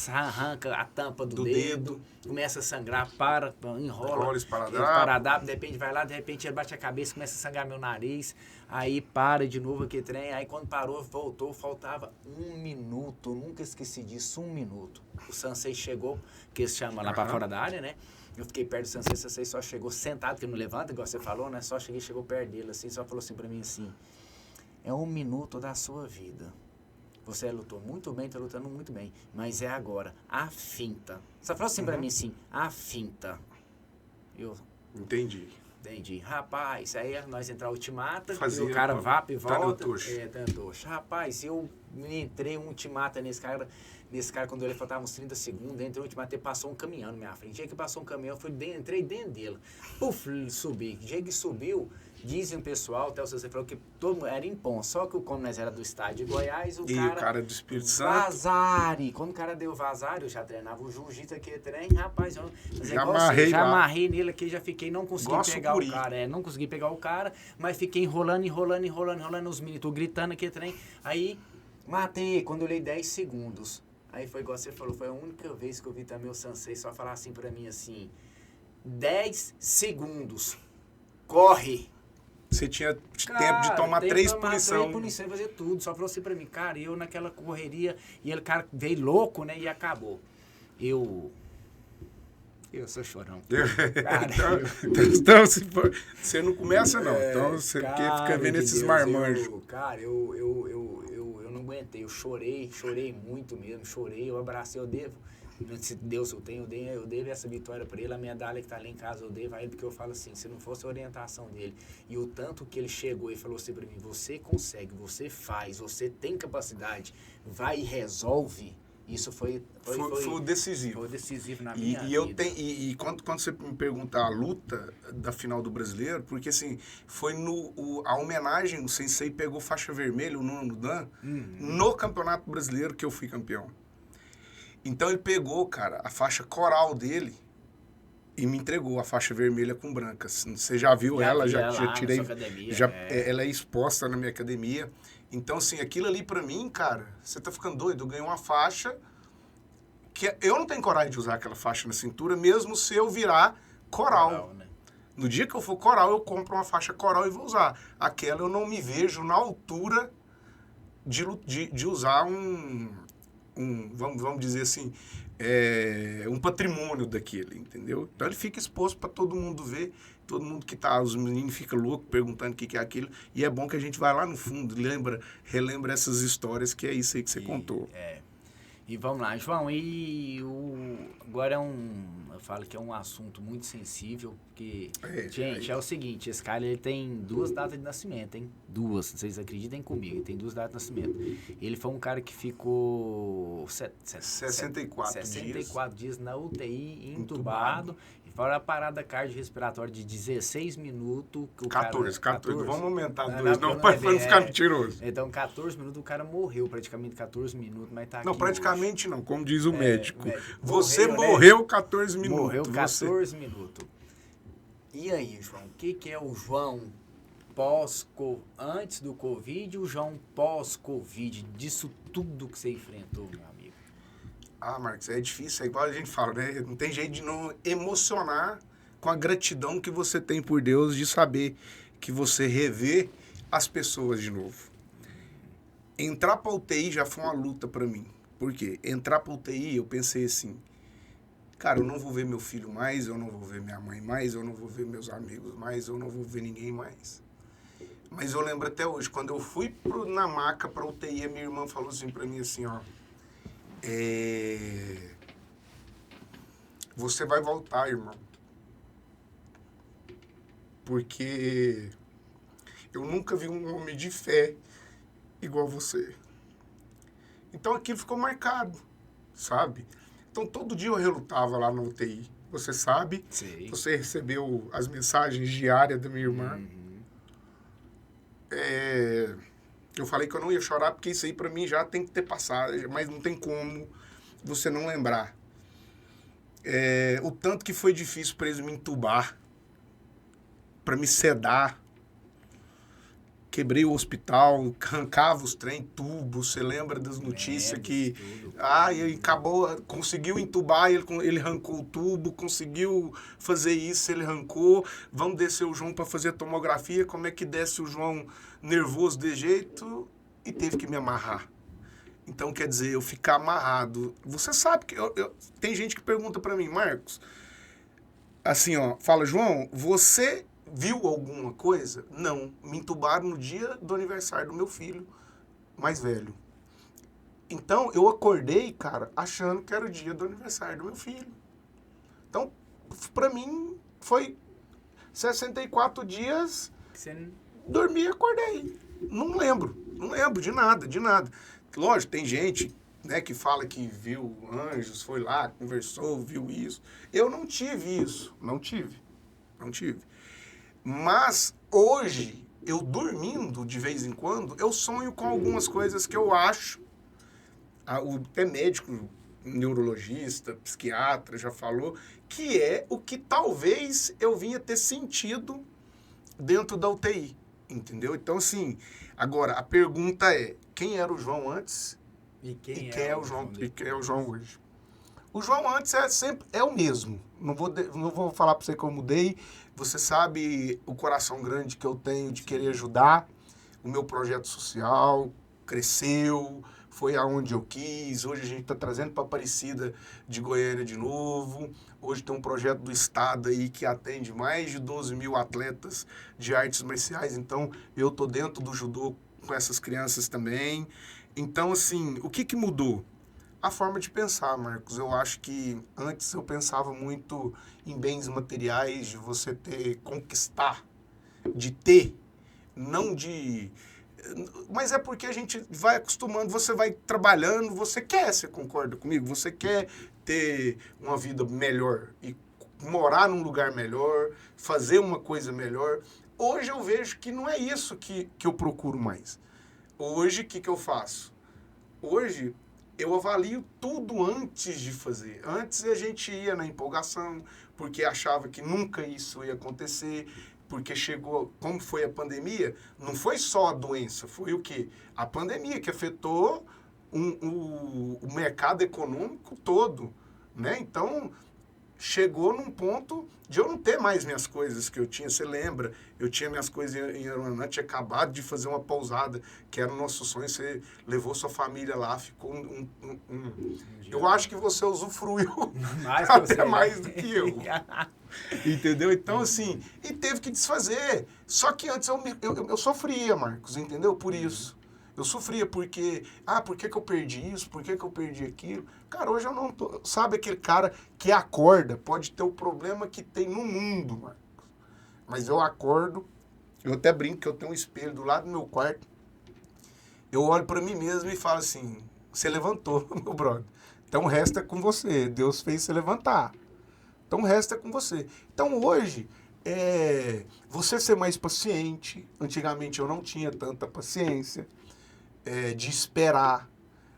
arranca a tampa do dedo, começa a sangrar, enrola, esparadrapo, de repente vai lá, de repente ele bate a cabeça, começa a sangrar meu nariz, aí para de novo aquele trem, aí quando parou, voltou, faltava 1 minuto, nunca esqueci disso, 1 minuto. O Sansei chegou, que eles chamam lá para fora da área, né? Eu fiquei perto do Sansei, o Sansei só chegou sentado, que não levanta, igual você falou, né? Só chegou perto dele, assim, só falou assim pra mim assim, é 1 minuto da sua vida. Você lutou muito bem, está lutando muito bem. Mas é agora, a finta. Você falou assim pra mim assim, a finta. Eu... Entendi. Rapaz, aí nós entrar ultimata, o cara vapa e volta. Tá no tocha. Rapaz, eu entrei um ultimata nesse cara, quando ele faltava uns 30 segundos, entrei um ultimata, ele passou um caminhão na minha frente. Dia que passou um caminhão, entrei dentro dele. Puf, subi. Dia que subiu, dizem o pessoal, até você falou que todo mundo era impom. Só que como nós era do estádio de Goiás, o cara do Espírito Santo. Vazare. Quando o cara deu vazare, eu já treinava o jiu-jitsu aqui, trem, rapaz, já amarrei nele aqui, já fiquei, não consegui pegar o cara. Não consegui pegar o cara, mas fiquei enrolando os meninos, tô gritando aqui, trem. Aí, matei, quando eu olhei 10 segundos. Aí foi igual você falou, foi a única vez que eu vi também o Sansei só falar assim pra mim, assim, 10 segundos, corre. Você tinha tempo de tomar 3 punições. 3 punições e fazer tudo. Só falou assim pra mim, cara, eu naquela correria, e ele, cara, veio louco, né, e acabou. Eu sou chorão. Cara, então, você não começa, não. Então, você fica vendo esses marmanjos. Cara, eu não aguentei. Eu chorei muito mesmo. Eu abracei, eu devo. Se Deus eu devo essa vitória para ele, a medalha que tá ali em casa eu devo a ele, porque eu falo assim, se não fosse a orientação dele e o tanto que ele chegou e falou assim para mim, você consegue, você faz, você tem capacidade, vai e resolve, isso foi decisivo. Foi decisivo na minha vida. E quando você me pergunta a luta da final do Brasileiro, porque assim, foi a homenagem, o Sensei pegou faixa vermelha, o Nuno Dan, no Campeonato Brasileiro que eu fui campeão. Então ele pegou, cara, a faixa coral dele e me entregou a faixa vermelha com branca. Você já viu ela? Já tirei. Ela é exposta na minha academia. Então, assim, aquilo ali pra mim, cara, você tá ficando doido. Eu ganhei uma faixa que eu não tenho coragem de usar aquela faixa na cintura, mesmo se eu virar coral. Né? No dia que eu for coral, eu compro uma faixa coral e vou usar. Aquela eu não me vejo na altura de usar vamos dizer assim, um patrimônio daquele, entendeu? Então ele fica exposto para todo mundo ver, todo mundo que tá, os meninos ficam loucos perguntando o que é aquilo, e é bom que a gente vai lá no fundo, relembra essas histórias, que é isso aí que você contou. E vamos lá, João, agora eu falo que é um assunto muito sensível, porque, gente, é o seguinte, esse cara ele tem 2 datas de nascimento, hein? 2, vocês acreditem comigo, ele tem 2 datas de nascimento. Ele foi um cara que ficou 64 dias na UTI, entubado. E fora a parada cardiorrespiratória de 16 minutos. Que o 14. Vamos aumentar 2, para não ficar mentiroso. Então, 14 minutos, o cara morreu praticamente 14 minutos, mas tá aqui. Não, praticamente hoje. Não, como diz o médico. Você morreu, morreu 14 minutos. Morreu 14 minutos. E aí, João, o que é o João antes do Covid e o João pós-Covid, disso tudo que você enfrentou, meu amigo? Marcos, é difícil, é igual a gente fala, né? Não tem jeito de não emocionar com a gratidão que você tem por Deus, de saber que você revê as pessoas de novo. Entrar pra UTI já foi uma luta pra mim. Por quê? Entrar pra UTI, eu pensei assim, cara, eu não vou ver meu filho mais, eu não vou ver minha mãe mais, eu não vou ver meus amigos mais, eu não vou ver ninguém mais. Mas eu lembro até hoje, quando eu fui na maca pra UTI, a minha irmã falou assim pra mim assim, ó, você vai voltar, irmão. Porque eu nunca vi um homem de fé igual você. Então aquilo ficou marcado, sabe? Então todo dia eu relutava lá na UTI. Você sabe, Sim. Você recebeu as mensagens diárias da minha irmã. Eu falei que eu não ia chorar, porque isso aí pra mim já tem que ter passado, mas não tem como você não lembrar. O tanto que foi difícil pra eles me entubar, pra me sedar. Quebrei o hospital, arrancava os trem, tubo. Você lembra das notícias que... e acabou, conseguiu entubar, ele arrancou o tubo, conseguiu fazer isso, ele arrancou. Vamos descer o João para fazer a tomografia. Como é que desce o João nervoso de jeito? E teve que me amarrar. Então, quer dizer, eu ficar amarrado. Você sabe que... tem gente que pergunta para mim, Marcos, assim, ó, fala, João, você... viu alguma coisa? Não. Me entubaram no dia do aniversário do meu filho mais velho. Então, eu acordei, cara, achando que era o dia do aniversário do meu filho. Então, pra mim, foi 64 dias, dormi e acordei. Não lembro de nada. lógico, tem gente, né, que fala que viu anjos, foi lá, conversou, viu isso. Eu não tive isso. Não tive. Mas hoje, eu dormindo de vez em quando, eu sonho com algumas coisas que eu acho. Até médico, neurologista, psiquiatra já falou, que é o que talvez eu vinha ter sentido dentro da UTI. Entendeu? Então, assim, agora, a pergunta é, quem era o João antes E quem é o João, e quem é o João hoje? O João antes é o mesmo. Não vou falar para você que eu mudei. Você sabe o coração grande que eu tenho de querer ajudar. O meu projeto social cresceu, foi aonde eu quis. Hoje a gente está trazendo para Aparecida de Goiânia de novo. Hoje tem um projeto do Estado aí que atende mais de 12 mil atletas de artes marciais. Então, eu tô dentro do judô com essas crianças também. Então, assim, o que mudou? A forma de pensar, Marcos. Eu acho que antes eu pensava muito em bens materiais, de você conquistar, de ter, não de... Mas é porque a gente vai acostumando, você vai trabalhando, você concorda comigo? Você quer ter uma vida melhor e morar num lugar melhor, fazer uma coisa melhor. Hoje eu vejo que não é isso que eu procuro mais. Hoje, o que eu faço? Hoje, eu avalio tudo antes de fazer. Antes a gente ia na empolgação, porque achava que nunca isso ia acontecer, porque chegou, como foi a pandemia, não foi só a doença, foi o quê? A pandemia que afetou o mercado econômico todo, né? Então, chegou num ponto de eu não ter mais minhas coisas que eu tinha. Você lembra? Eu tinha minhas coisas em Aruanã, tinha acabado de fazer uma pousada, que era o nosso sonho. Você levou sua família lá, ficou Eu acho que você usufruiu até mais do que eu. Entendeu? Então, assim, e teve que desfazer. Só que antes eu sofria, Marcos, entendeu? Por isso. Eu sofria porque, por que eu perdi isso? Por que eu perdi aquilo? Cara, hoje eu não tô... Sabe aquele cara que acorda, pode ter o problema que tem no mundo, Marcos. Mas eu acordo, eu até brinco que eu tenho um espelho do lado do meu quarto. Eu olho pra mim mesmo e falo assim, você levantou, meu brother. Então o resto é com você. Deus fez você levantar. Então o resto é com você. Então hoje, você ser mais paciente. Antigamente eu não tinha tanta paciência. De esperar.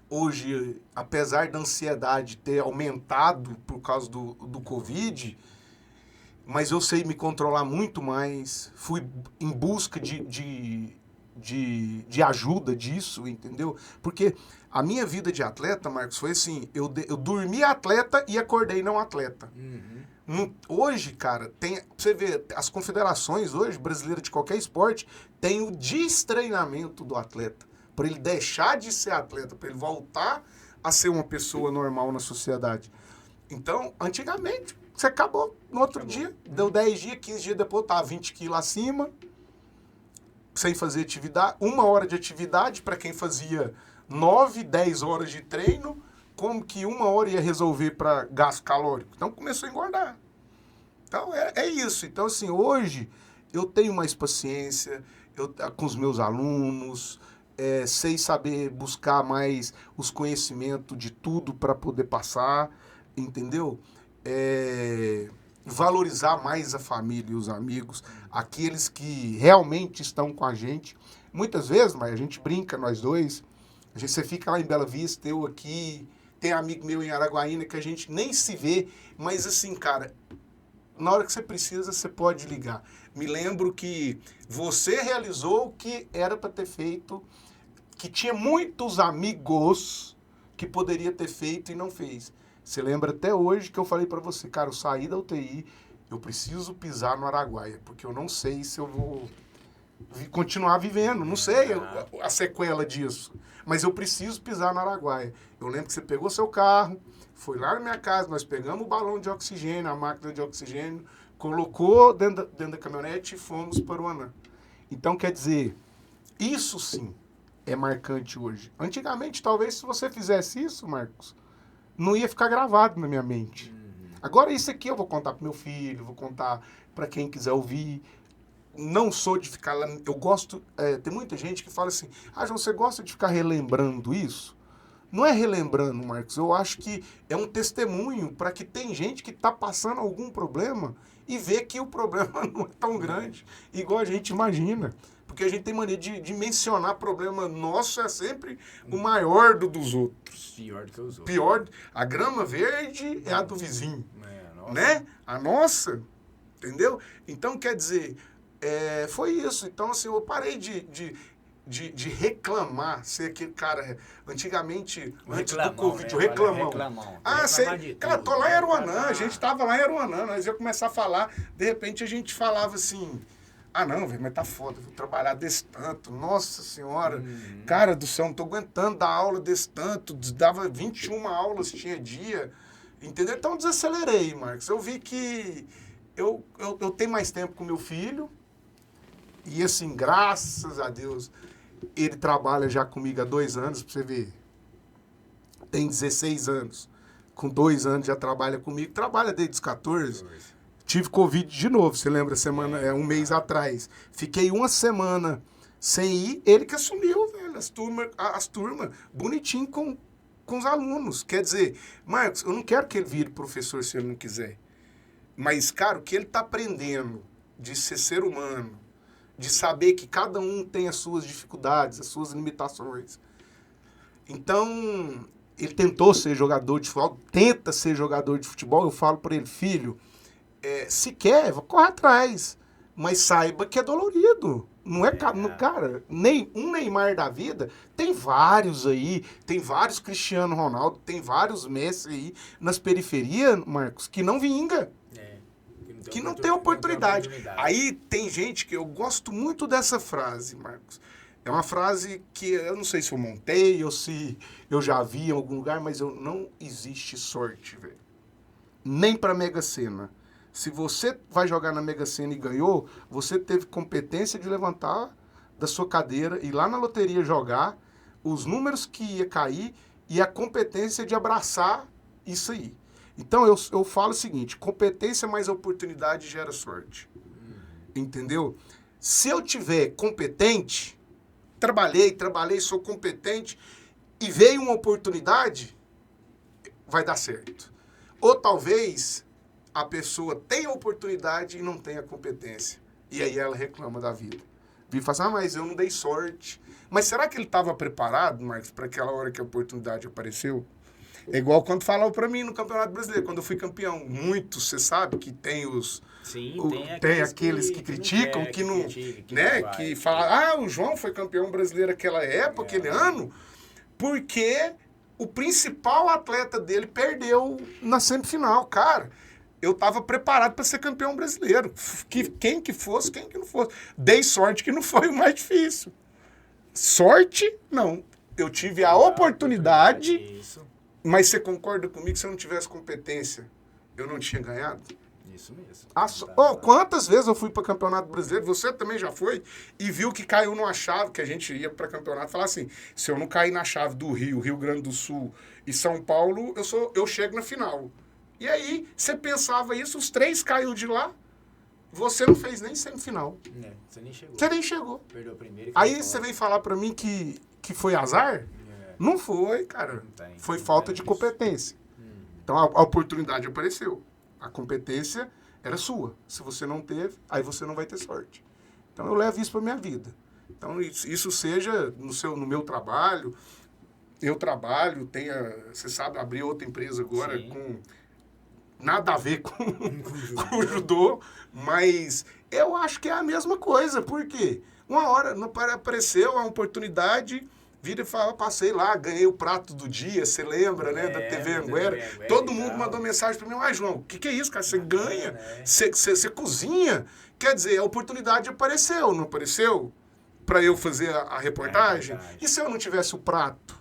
Hoje, apesar da ansiedade ter aumentado por causa do Covid, mas eu sei me controlar muito mais, fui em busca de ajuda disso, entendeu? Porque a minha vida de atleta, Marcos, foi assim, eu dormi atleta e acordei não atleta. Hoje, cara, você vê, as confederações hoje, brasileiras de qualquer esporte, tem o destreinamento do atleta. Para ele deixar de ser atleta, para ele voltar a ser uma pessoa normal na sociedade. Então, antigamente, você acabou no outro dia, deu 10 dias, 15 dias depois, estava 20 quilos acima, sem fazer atividade, 1 hora de atividade, para quem fazia 9, 10 horas de treino, como que 1 hora ia resolver para gasto calórico? Então, começou a engordar. Então, é isso. Então, assim, hoje, eu tenho mais paciência com os meus alunos, sei saber buscar mais os conhecimentos de tudo para poder passar, entendeu? Valorizar mais a família e os amigos, aqueles que realmente estão com a gente. Muitas vezes, mas a gente brinca, nós dois, você fica lá em Bela Vista, eu aqui, tem amigo meu em Araguaína que a gente nem se vê, mas assim, cara, na hora que você precisa, você pode ligar. Me lembro que você realizou o que era para ter feito, que tinha muitos amigos que poderia ter feito e não fez. Você lembra até hoje que eu falei para você, cara, eu saí da UTI, eu preciso pisar no Araguaia, porque eu não sei se eu vou continuar vivendo, não sei a sequela disso, mas eu preciso pisar no Araguaia. Eu lembro que você pegou seu carro, foi lá na minha casa, nós pegamos o balão de oxigênio, a máquina de oxigênio, colocou dentro da caminhonete e fomos para o Anã. Então, quer dizer, isso sim é marcante hoje. Antigamente, talvez, se você fizesse isso, Marcos, não ia ficar gravado na minha mente. Agora, isso aqui eu vou contar pro meu filho, vou contar para quem quiser ouvir. não sou de ficar... Eu gosto... tem muita gente que fala assim, João, você gosta de ficar relembrando isso? Não é relembrando, Marcos. Eu acho que é um testemunho para que tem gente que está passando algum problema e vê que o problema não é tão grande, igual a gente imagina. Porque a gente tem mania de mencionar problema nosso é sempre o maior dos outros. Pior do que os outros. Pior. A grama verde é a do vizinho. Né? A nossa. Entendeu? Então, quer dizer, foi isso. Então, assim, eu parei de reclamar, ser aquele cara, antigamente, antes do Covid, o reclamão. Cara, tô lá em Aruanã, a gente tava lá em Aruanã, nós ia começar a falar, de repente a gente falava assim, não, velho, mas tá foda, vou trabalhar desse tanto, nossa senhora, cara do céu, não tô aguentando dar aula desse tanto, dava 21 aulas, tinha dia, entendeu? Então desacelerei, Marcos, eu vi que eu tenho mais tempo com meu filho, e assim, graças a Deus, ele trabalha já comigo há 2 anos, pra você ver. Tem 16 anos. Com 2 anos já trabalha comigo. Trabalha desde os 14. Tive Covid de novo, você lembra? Um mês atrás. Fiquei 1 semana sem ir. Ele que assumiu, velho. As turmas bonitinho com os alunos. Quer dizer, Marcos, eu não quero que ele vire professor se ele não quiser. Mas, cara, o que ele tá aprendendo de ser humano, de saber que cada um tem as suas dificuldades, as suas limitações. Então, ele tentou ser jogador de futebol, tenta ser jogador de futebol, eu falo para ele, filho, se quer, corre atrás, mas saiba que é dolorido. Não é, cara, um Neymar da vida, tem vários aí, tem vários Cristiano Ronaldo, tem vários Messi aí nas periferias, Marcos, que não vinga. Que não tem oportunidade. Aí tem gente que eu gosto muito dessa frase, Marcos. É uma frase que eu não sei se eu montei ou se eu já vi em algum lugar, mas não existe sorte, velho. Nem pra Mega Sena. Se você vai jogar na Mega Sena e ganhou, você teve competência de levantar da sua cadeira, ir lá na loteria jogar, os números que ia cair e a competência de abraçar isso aí. Então, eu falo o seguinte, competência mais oportunidade gera sorte. Entendeu? Se eu tiver competente, trabalhei, sou competente, e veio uma oportunidade, vai dar certo. Ou talvez a pessoa tenha oportunidade e não tenha competência. E aí ela reclama da vida. E fala assim, mas eu não dei sorte. Mas será que ele estava preparado, Marcos, para aquela hora que a oportunidade apareceu? É igual quando falaram pra mim no Campeonato Brasileiro, quando eu fui campeão. Muitos, você sabe que tem os... Sim, tem aqueles que criticam, que não... né? Que falam, o João foi campeão brasileiro naquela época, aquele ano, porque o principal atleta dele perdeu na semifinal. Cara, eu tava preparado para ser campeão brasileiro. Quem que fosse, quem que não fosse. Dei sorte que não foi o mais difícil. Sorte, não. Eu tive a oportunidade... Isso. Mas você concorda comigo que se eu não tivesse competência, eu não tinha ganhado? Isso mesmo. Quantas vezes eu fui para Campeonato Brasileiro, você também já foi, e viu que caiu numa chave, que a gente ia para campeonato e falava assim, se eu não cair na chave do Rio Grande do Sul e São Paulo, eu chego na final. E aí, você pensava isso, os 3 caiu de lá, você não fez nem semifinal. Você nem chegou. Você nem chegou. Perdeu o primeiro e aí você vem falar para mim que foi azar? Não foi, cara. Foi falta de competência. Então a oportunidade apareceu. A competência era sua. Se você não teve, aí você não vai ter sorte. Então eu levo isso para minha vida. Então isso seja no meu trabalho. Eu trabalho, você sabe, abri outra empresa agora com nada a ver com o judô, mas eu acho que é a mesma coisa. Por quê? Uma hora apareceu a oportunidade... Vira e fala, passei lá, ganhei o prato do dia, você lembra, né, da TV Anguera. Todo mundo mandou mensagem para mim, João, o que é isso, cara? Você ganha, você cozinha. Quer dizer, a oportunidade apareceu, não apareceu? Para eu fazer a reportagem? E se eu não tivesse o prato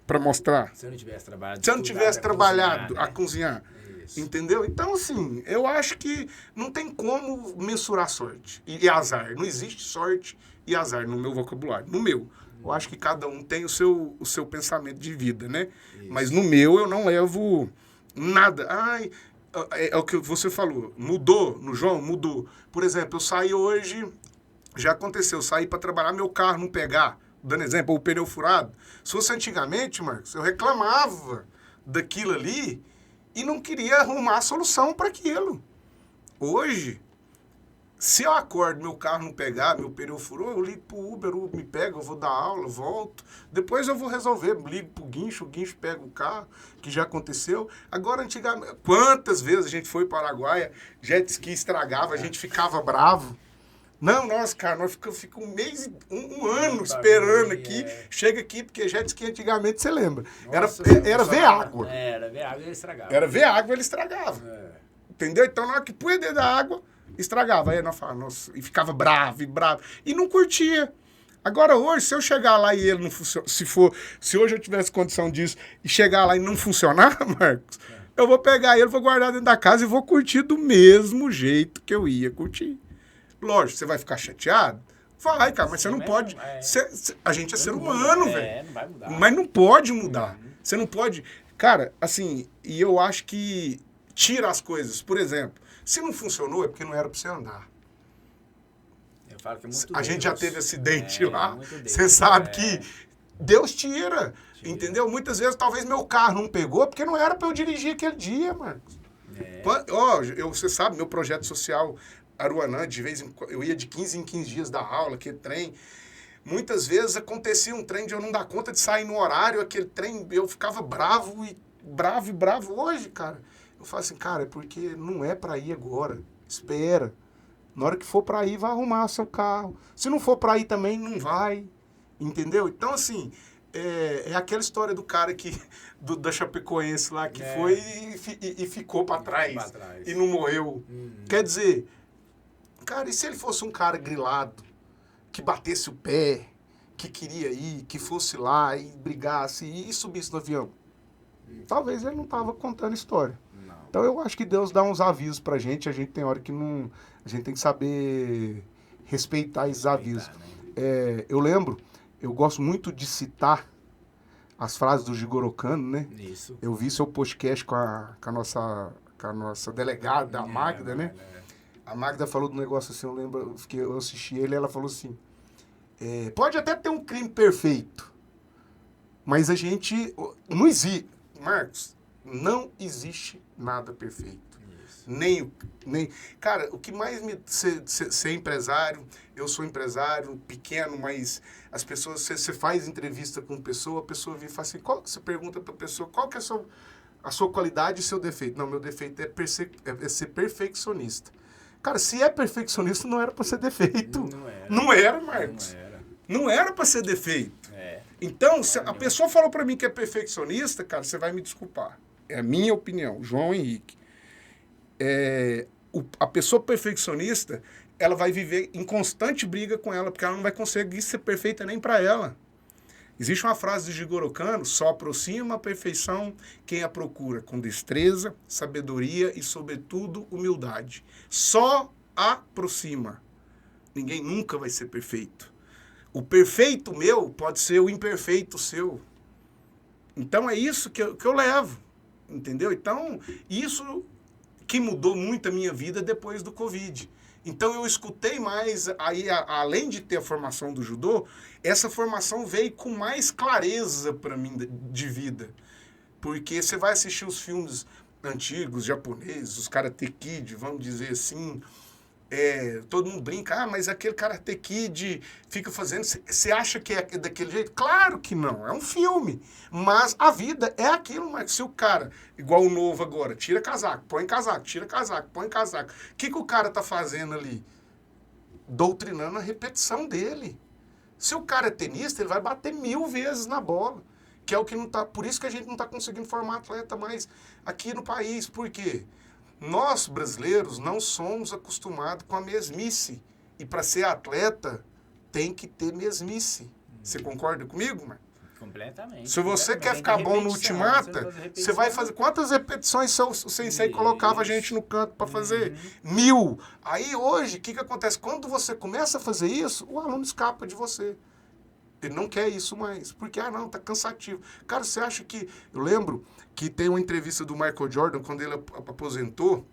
para mostrar? Se eu não tivesse trabalhado. Se eu não tivesse trabalhado a cozinhar. Entendeu? Então, assim, eu acho que não tem como mensurar sorte e azar. Não existe sorte e azar no meu vocabulário, no meu. Eu acho que cada um tem o seu pensamento de vida, né? Isso. Mas no meu eu não levo nada. é o que você falou. Mudou no João? Mudou. Por exemplo, eu saí hoje, já aconteceu, eu saí para trabalhar, meu carro não pegar, dando exemplo, o pneu furado. Se fosse antigamente, Marcos, eu reclamava daquilo ali e não queria arrumar a solução para aquilo. Hoje, se eu acordo, meu carro não pegar, meu pneu furou, eu ligo pro Uber, o Uber me pega, eu vou dar aula, volto. Depois eu vou resolver, ligo pro guincho, o guincho pega o carro, que já aconteceu. Agora, antigamente, quantas vezes a gente foi para o Araguaia, jet ski estragava, a gente ficava bravo. Não, nossa, cara, nós ficamos um mês, um ano esperando aqui. Chega aqui, porque jet ski antigamente, você lembra, era ver água. Era ver água e ele estragava. Era ver água, ele estragava. Entendeu? Então, na hora que punha dentro da água, estragava. Aí nós falávamos, nossa, e ficava bravo, e não curtia. Agora hoje, se eu chegar lá e ele não funciona, se hoje eu tivesse condição disso e chegar lá e não funcionar, Marcos, eu vou pegar ele, vou guardar dentro da casa e vou curtir do mesmo jeito que eu ia curtir. Lógico, você vai ficar chateado? Vai, cara, mas você não pode. A gente é ser humano, velho. Não vai mudar. Mas não pode mudar. Você não pode. Cara, assim, e eu acho que tira as coisas. Por exemplo, se não funcionou, é porque não era pra você andar. Eu falo que é muito a gente já teve acidente lá. Você Deus, sabe que Deus tira. Entendeu? Muitas vezes, talvez meu carro não pegou, porque não era pra eu dirigir aquele dia, Marcos. Você sabe, meu projeto social Aruanã, de vez em quando, eu ia de 15 em 15 dias dar aula, aquele trem. Muitas vezes acontecia um trem de eu não dar conta de sair no horário, aquele trem, eu ficava bravo. Hoje, cara, eu falo assim, cara, é porque não é pra ir agora. Espera. Na hora que for pra ir, vai arrumar seu carro. Se não for pra ir também, não vai. Entendeu? Então, assim, é aquela história do cara da Chapecoense lá, que foi e ficou pra trás. E não morreu. Quer dizer, cara, e se ele fosse um cara grilado, que batesse o pé, que queria ir, que fosse lá e brigasse e subisse no avião? Talvez ele não tava contando história. Não. Então eu acho que Deus dá uns avisos pra gente, a gente tem hora que não... A gente tem que saber respeitar esses avisos. Né? Eu lembro, eu gosto muito de citar as frases do Jigoro Kano, né? Isso. Eu vi seu podcast com a nossa delegada, a Magda, né? A Magda falou do negócio assim, eu lembro, eu assisti ele e ela falou assim, pode até ter um crime perfeito, mas a gente... Não existe... Marcos, não existe nada perfeito. Nem... Cara, o que mais me... Ser empresário, eu sou empresário pequeno, mas as pessoas... Você faz entrevista com a pessoa vem e fala assim, você pergunta pra pessoa, qual que é a sua qualidade e seu defeito? Não, meu defeito é ser perfeccionista. Cara, se é perfeccionista, não era pra ser defeito. Não era, Marcos. Não era pra ser defeito. Então, se a pessoa falou pra mim que é perfeccionista, cara, você vai me desculpar. É a minha opinião, João Henrique. A pessoa perfeccionista, ela vai viver em constante briga com ela, porque ela não vai conseguir ser perfeita nem para ela. Existe uma frase do Jigoro Kano, só aproxima a perfeição quem a procura, com destreza, sabedoria e, sobretudo, humildade. Só aproxima. Ninguém nunca vai ser perfeito. O perfeito meu pode ser o imperfeito seu. Então, é isso que eu levo, entendeu? Então, isso... que mudou muito a minha vida depois do Covid. Então, eu escutei mais, aí, além de ter a formação do judô, essa formação veio com mais clareza para mim de vida. Porque você vai assistir os filmes antigos, japoneses, os Karate Kid, vamos dizer assim, todo mundo brinca, mas aquele Karate Kid fica fazendo... Você acha que é daquele jeito? Claro que não, é um filme. Mas a vida é aquilo, mas se o cara, igual o novo agora, tira casaco, põe casaco, tira casaco, põe casaco. O que o cara tá fazendo ali? Doutrinando a repetição dele. Se o cara é tenista, ele vai bater 1000 vezes na bola. Que é o que não tá... Por isso que a gente não tá conseguindo formar atleta mais aqui no país. Por quê? Nós, brasileiros, não somos acostumados com a mesmice. E para ser atleta, tem que ter mesmice. Você concorda comigo, mano? Completamente. Se você quer ficar bom no ultimata, você vai fazer... Quantas repetições o sensei colocava a gente no canto para fazer? 1000. Aí hoje, o que acontece? Quando você começa a fazer isso, o aluno escapa de você. Ele não quer isso mais. Porque, não, tá cansativo. Cara, você acha que... Eu lembro que tem uma entrevista do Michael Jordan, quando ele aposentou,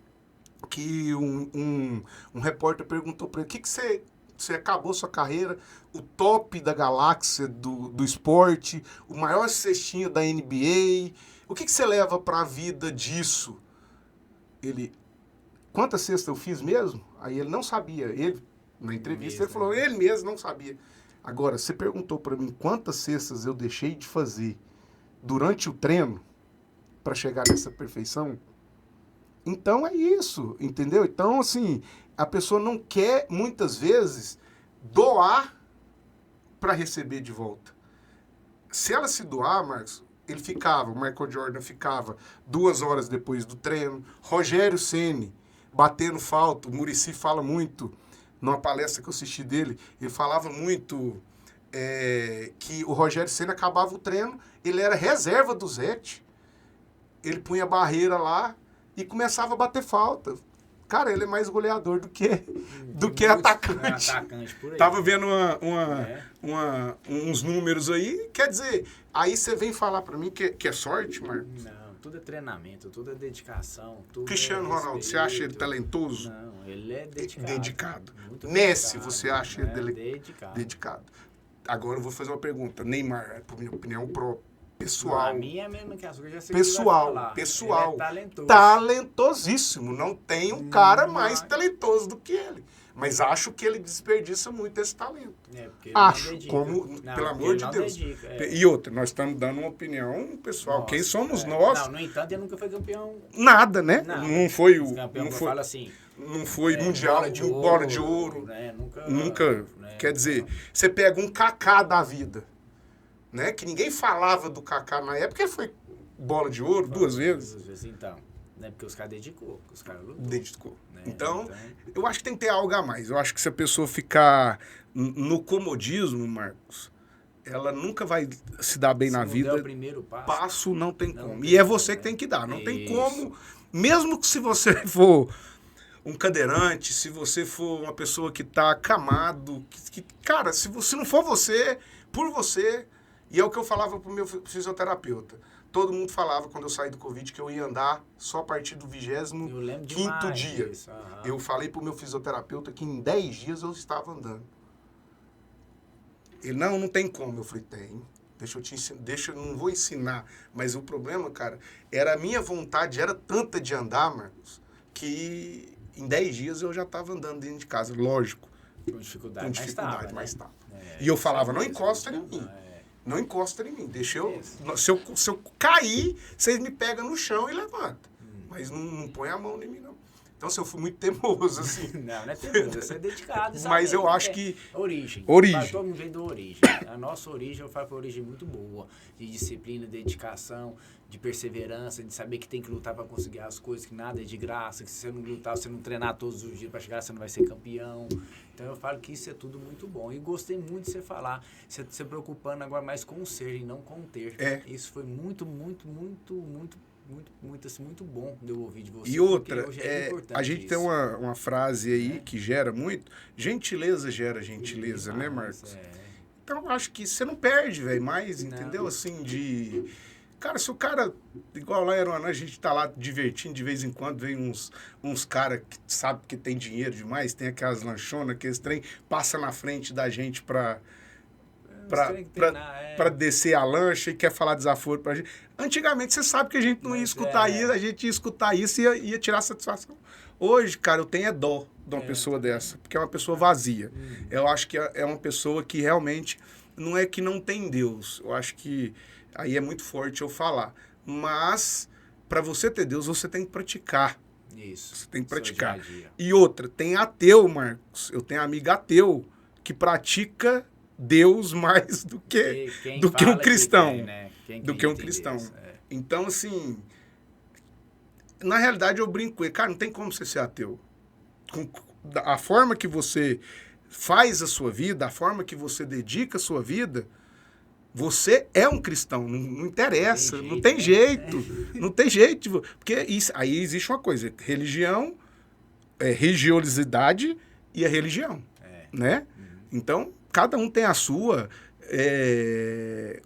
que um repórter perguntou para ele, o que você acabou sua carreira, o top da galáxia do esporte, o maior cestinha da NBA, o que você leva para a vida disso? Ele, quantas cestas eu fiz mesmo? Aí ele não sabia. Ele, na entrevista, ele falou, ele mesmo não sabia. Agora, você perguntou para mim quantas cestas eu deixei de fazer durante o treino para chegar nessa perfeição? Então é isso, entendeu? Então, assim, a pessoa não quer, muitas vezes, doar para receber de volta. Se ela se doar, Marcos, o Michael Jordan ficava 2 horas depois do treino, Rogério Ceni batendo falta, o Muricy fala muito, numa palestra que eu assisti dele, ele falava muito que o Rogério Ceni acabava o treino, ele era reserva do Zete, ele punha a barreira lá e começava a bater falta. Cara, ele é mais goleador do que atacante. Por aí. Tava vendo uns números aí, quer dizer, aí você vem falar pra mim que é sorte, Marcos? Não, tudo é treinamento, tudo é dedicação. Tudo Cristiano Ronaldo, você acha ele talentoso? Não, ele é dedicado. Dedicado. Muito Messi, dedicado, você acha ele dedicado. dedicado? Agora eu vou fazer uma pergunta. Neymar, por minha opinião pessoal. A minha é a mesma que a sua, já sei pessoal. Ele é talentoso. Talentosíssimo. Não tem um cara mais talentoso do que ele. Mas acho que ele desperdiça muito esse talento. Acho, pelo amor de Deus. E outra, nós estamos dando uma opinião pessoal. Nossa, quem somos nós? Não, no entanto, ele nunca foi campeão. Nada, né? Não foi o. Campeão, não foi, assim, não foi mundial, bola de ouro. Né? Nunca. Né? Quer dizer, você pega um Kaká da vida, né? Que ninguém falava do Kaká na época, ele foi bola de ouro 2 vezes. 2 vezes, então. Né? Porque os caras dedicou, os caras lutou. Dedicou. Né? Então, eu acho que tem que ter algo a mais. Eu acho que se a pessoa ficar no comodismo, Marcos, ela nunca vai se dar bem na vida. Se o primeiro passo não tem como. E é você que tem que dar. Não tem como. Mesmo que se você for um cadeirante, se você for uma pessoa que está acamado, cara, se não for você, por você, e é o que eu falava pro meu fisioterapeuta. Todo mundo falava, quando eu saí do Covid, que eu ia andar só a partir do 25º dia. Disso, eu falei pro meu fisioterapeuta que em 10 dias eu estava andando. Ele, não tem como. Eu falei, tem. Deixa eu te ensinar. Eu não vou ensinar. Mas o problema, cara, era a minha vontade, era tanta de andar, Marcos, que em 10 dias eu já estava andando dentro de casa, lógico. Com dificuldade, mas estava. E eu falava, não encosta em mim. Não encosta em mim. Deixa eu... Se eu cair, vocês me pegam no chão e levantam. Mas não põe a mão em mim, não. Então, se eu fui muito teimoso, assim... não é teimoso, você é dedicado. Mas eu acho que... Origem. Origem. Todo mundo vem da origem. A nossa origem, eu falo que é uma origem muito boa. De disciplina, de dedicação, de perseverança, de saber que tem que lutar para conseguir as coisas, que nada é de graça, que se você não lutar, você não treinar todos os dias para chegar, você não vai ser campeão. Então, eu falo que isso é tudo muito bom. E gostei muito de você falar, você se preocupando agora mais com o ser e não com o ter. Isso foi muito bom de eu ouvir de você. E outra, a gente tem uma frase aí que gera muito. Gentileza gera gentileza, né, Marcos? Então, eu acho que você não perde, velho, mais, entendeu? Assim, de... Cara, se o cara... Igual lá era a gente tá lá divertindo de vez em quando, vem uns caras que sabem que tem dinheiro demais, tem aquelas lanchonas, aqueles trem, passa na frente da gente pra descer a lancha e quer falar desaforo pra gente. Antigamente, você sabe que a gente não ia escutar isso, a gente ia escutar isso e ia tirar satisfação. Hoje, cara, eu tenho dó de uma pessoa dessa, porque é uma pessoa vazia. Eu acho que é uma pessoa que realmente não é que não tem Deus. Eu acho que aí é muito forte eu falar. Mas, para você ter Deus, você tem que praticar. Isso. Você tem que praticar. Dia a dia. E outra, tem ateu, Marcos. Eu tenho amigo ateu que pratica Deus mais do que um cristão. Que tem, né? Do que um cristão. Deus, Então, assim, na realidade eu brinco com ele. Cara, não tem como você ser ateu. A forma que você faz a sua vida, a forma que você dedica a sua vida, você é um cristão. Não interessa, não tem jeito. Não tem jeito. Porque aí existe uma coisa. Religião, religiosidade e a religião. Né? Então, cada um tem a sua.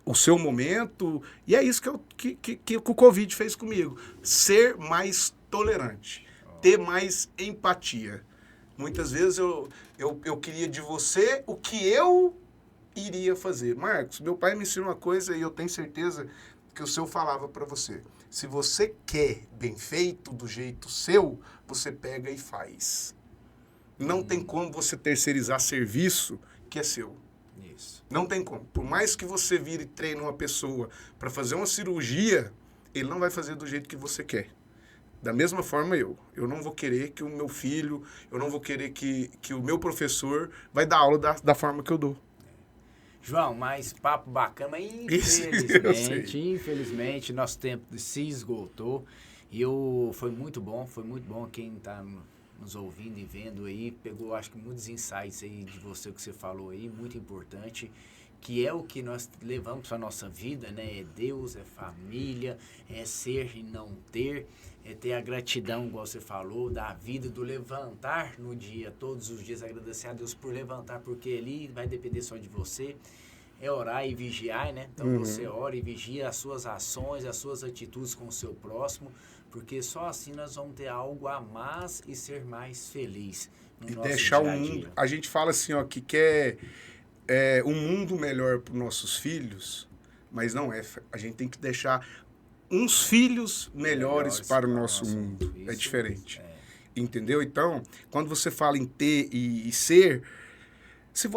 o seu momento. E é isso que o Covid fez comigo. Ser mais tolerante, ter mais empatia. Muitas vezes eu queria de você o que eu iria fazer. Marcos, meu pai me ensinou uma coisa e eu tenho certeza que o seu falava para você. Se você quer bem feito, do jeito seu, você pega e faz. Não tem como você terceirizar serviço que é seu. Isso. Não tem como. Por mais que você vire e treine uma pessoa para fazer uma cirurgia, ele não vai fazer do jeito que você quer. Da mesma forma eu não vou querer que o meu filho, eu não vou querer que o meu professor vai dar aula da forma que eu dou. João, mas papo bacana, mas infelizmente nosso tempo se esgotou. Foi muito bom quem está nos ouvindo e vendo aí, pegou acho que muitos insights aí de você, o que você falou aí, muito importante, que é o que nós levamos para a nossa vida, né? É Deus, é família, é ser e não ter, é ter a gratidão, igual você falou, da vida, do levantar no dia, todos os dias, agradecer a Deus por levantar, porque ali vai depender só de você, é orar e vigiar, né? Então você ora e vigia as suas ações, as suas atitudes com o seu próximo, porque só assim nós vamos ter algo a mais e ser mais feliz no e nosso deixar dia o a mundo. dia. A gente fala assim, ó, que quer um mundo melhor para os nossos filhos, mas não é. A gente tem que deixar uns filhos melhores para o nosso mundo. É diferente. Entendeu? Então, quando você fala em ter e ser,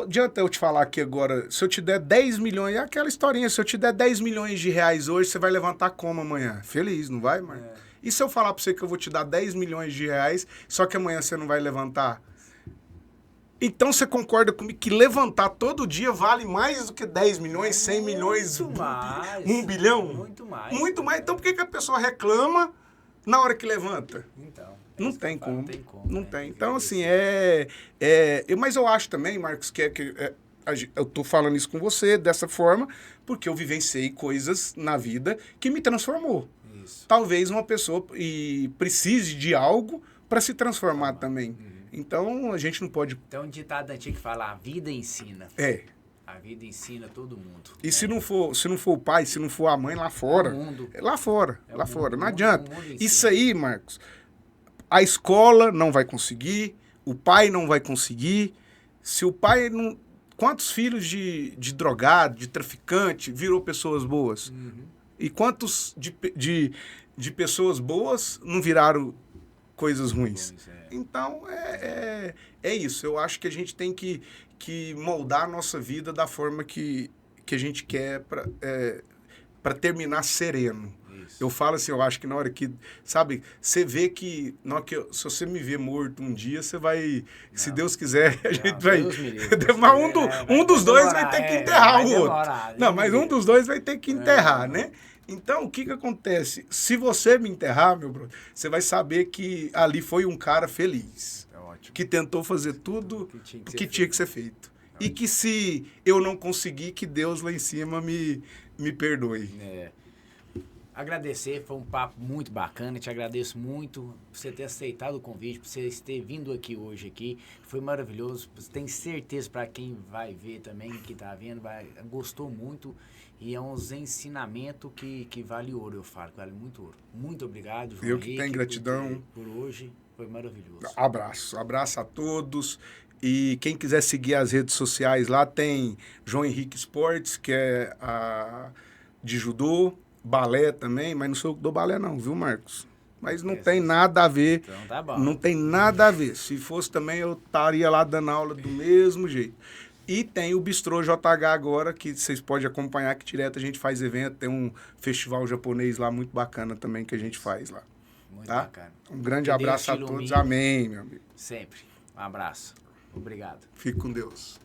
adianta eu te falar aqui agora, se eu te der 10 milhões, é aquela historinha, se eu te der 10 milhões de reais hoje, você vai levantar como amanhã? Feliz, não vai, Marcos? E se eu falar para você que eu vou te dar 10 milhões de reais, só que amanhã você não vai levantar? Então você concorda comigo que levantar todo dia vale mais do que 10 milhões, 100 milhões, mais, 1 bilhão? Muito mais. Muito mais. Então por que a pessoa reclama na hora que levanta? Então, não tem como. Não né? tem. Então, assim, mas eu acho também, Marcos, eu tô falando isso com você dessa forma, porque eu vivenciei coisas na vida que me transformou. Isso. Talvez uma pessoa precise de algo para se transformar também. Então, a gente não pode... Tem um ditado antigo que fala, a vida ensina. A vida ensina todo mundo. E se não for o pai, se não for a mãe, lá fora. Lá fora. Não adianta. Isso aí, Marcos, a escola não vai conseguir, o pai não vai conseguir. Se o pai não... Quantos filhos de drogado, de traficante, virou pessoas boas? E quantos de pessoas boas não viraram coisas ruins? Então, é isso. Eu acho que a gente tem que moldar a nossa vida da forma que a gente quer para terminar sereno. Isso. Eu falo assim, eu acho que na hora que, sabe, você vê que, se você me ver morto um dia, você vai, se Deus quiser, a gente vai... Mas um dos dois vai ter que enterrar o outro. Não, mas um dos dois vai ter que enterrar, né? Então, o que acontece? Se você me enterrar, meu brother, você vai saber que ali foi um cara feliz. Que tentou fazer tudo que tinha que ser feito. E que se eu não conseguir, que Deus lá em cima me perdoe. Agradecer, foi um papo muito bacana, te agradeço muito por você ter aceitado o convite, por você ter vindo aqui hoje aqui, foi maravilhoso, tenho certeza para quem vai ver também, que está vendo, gostou muito, e é uns ensinamentos que vale ouro, eu falo, que vale muito ouro. Muito obrigado, João Eu que tenho gratidão. Por hoje, foi maravilhoso. Abraço a todos. E quem quiser seguir as redes sociais lá, tem João Henrique Esportes, que é de judô, balé também, mas não sou do balé não, viu, Marcos? Mas não tem nada a ver. Então tá bom. Não tem nada a ver. Se fosse também, eu estaria lá dando aula do mesmo jeito. E tem o Bistrô JH agora, que vocês podem acompanhar, que direto a gente faz evento. Tem um festival japonês lá muito bacana também que a gente faz lá. Muito tá? bacana. Um grande abraço a todos. Amém, meu amigo. Sempre. Um abraço. Obrigado. Fique com Deus.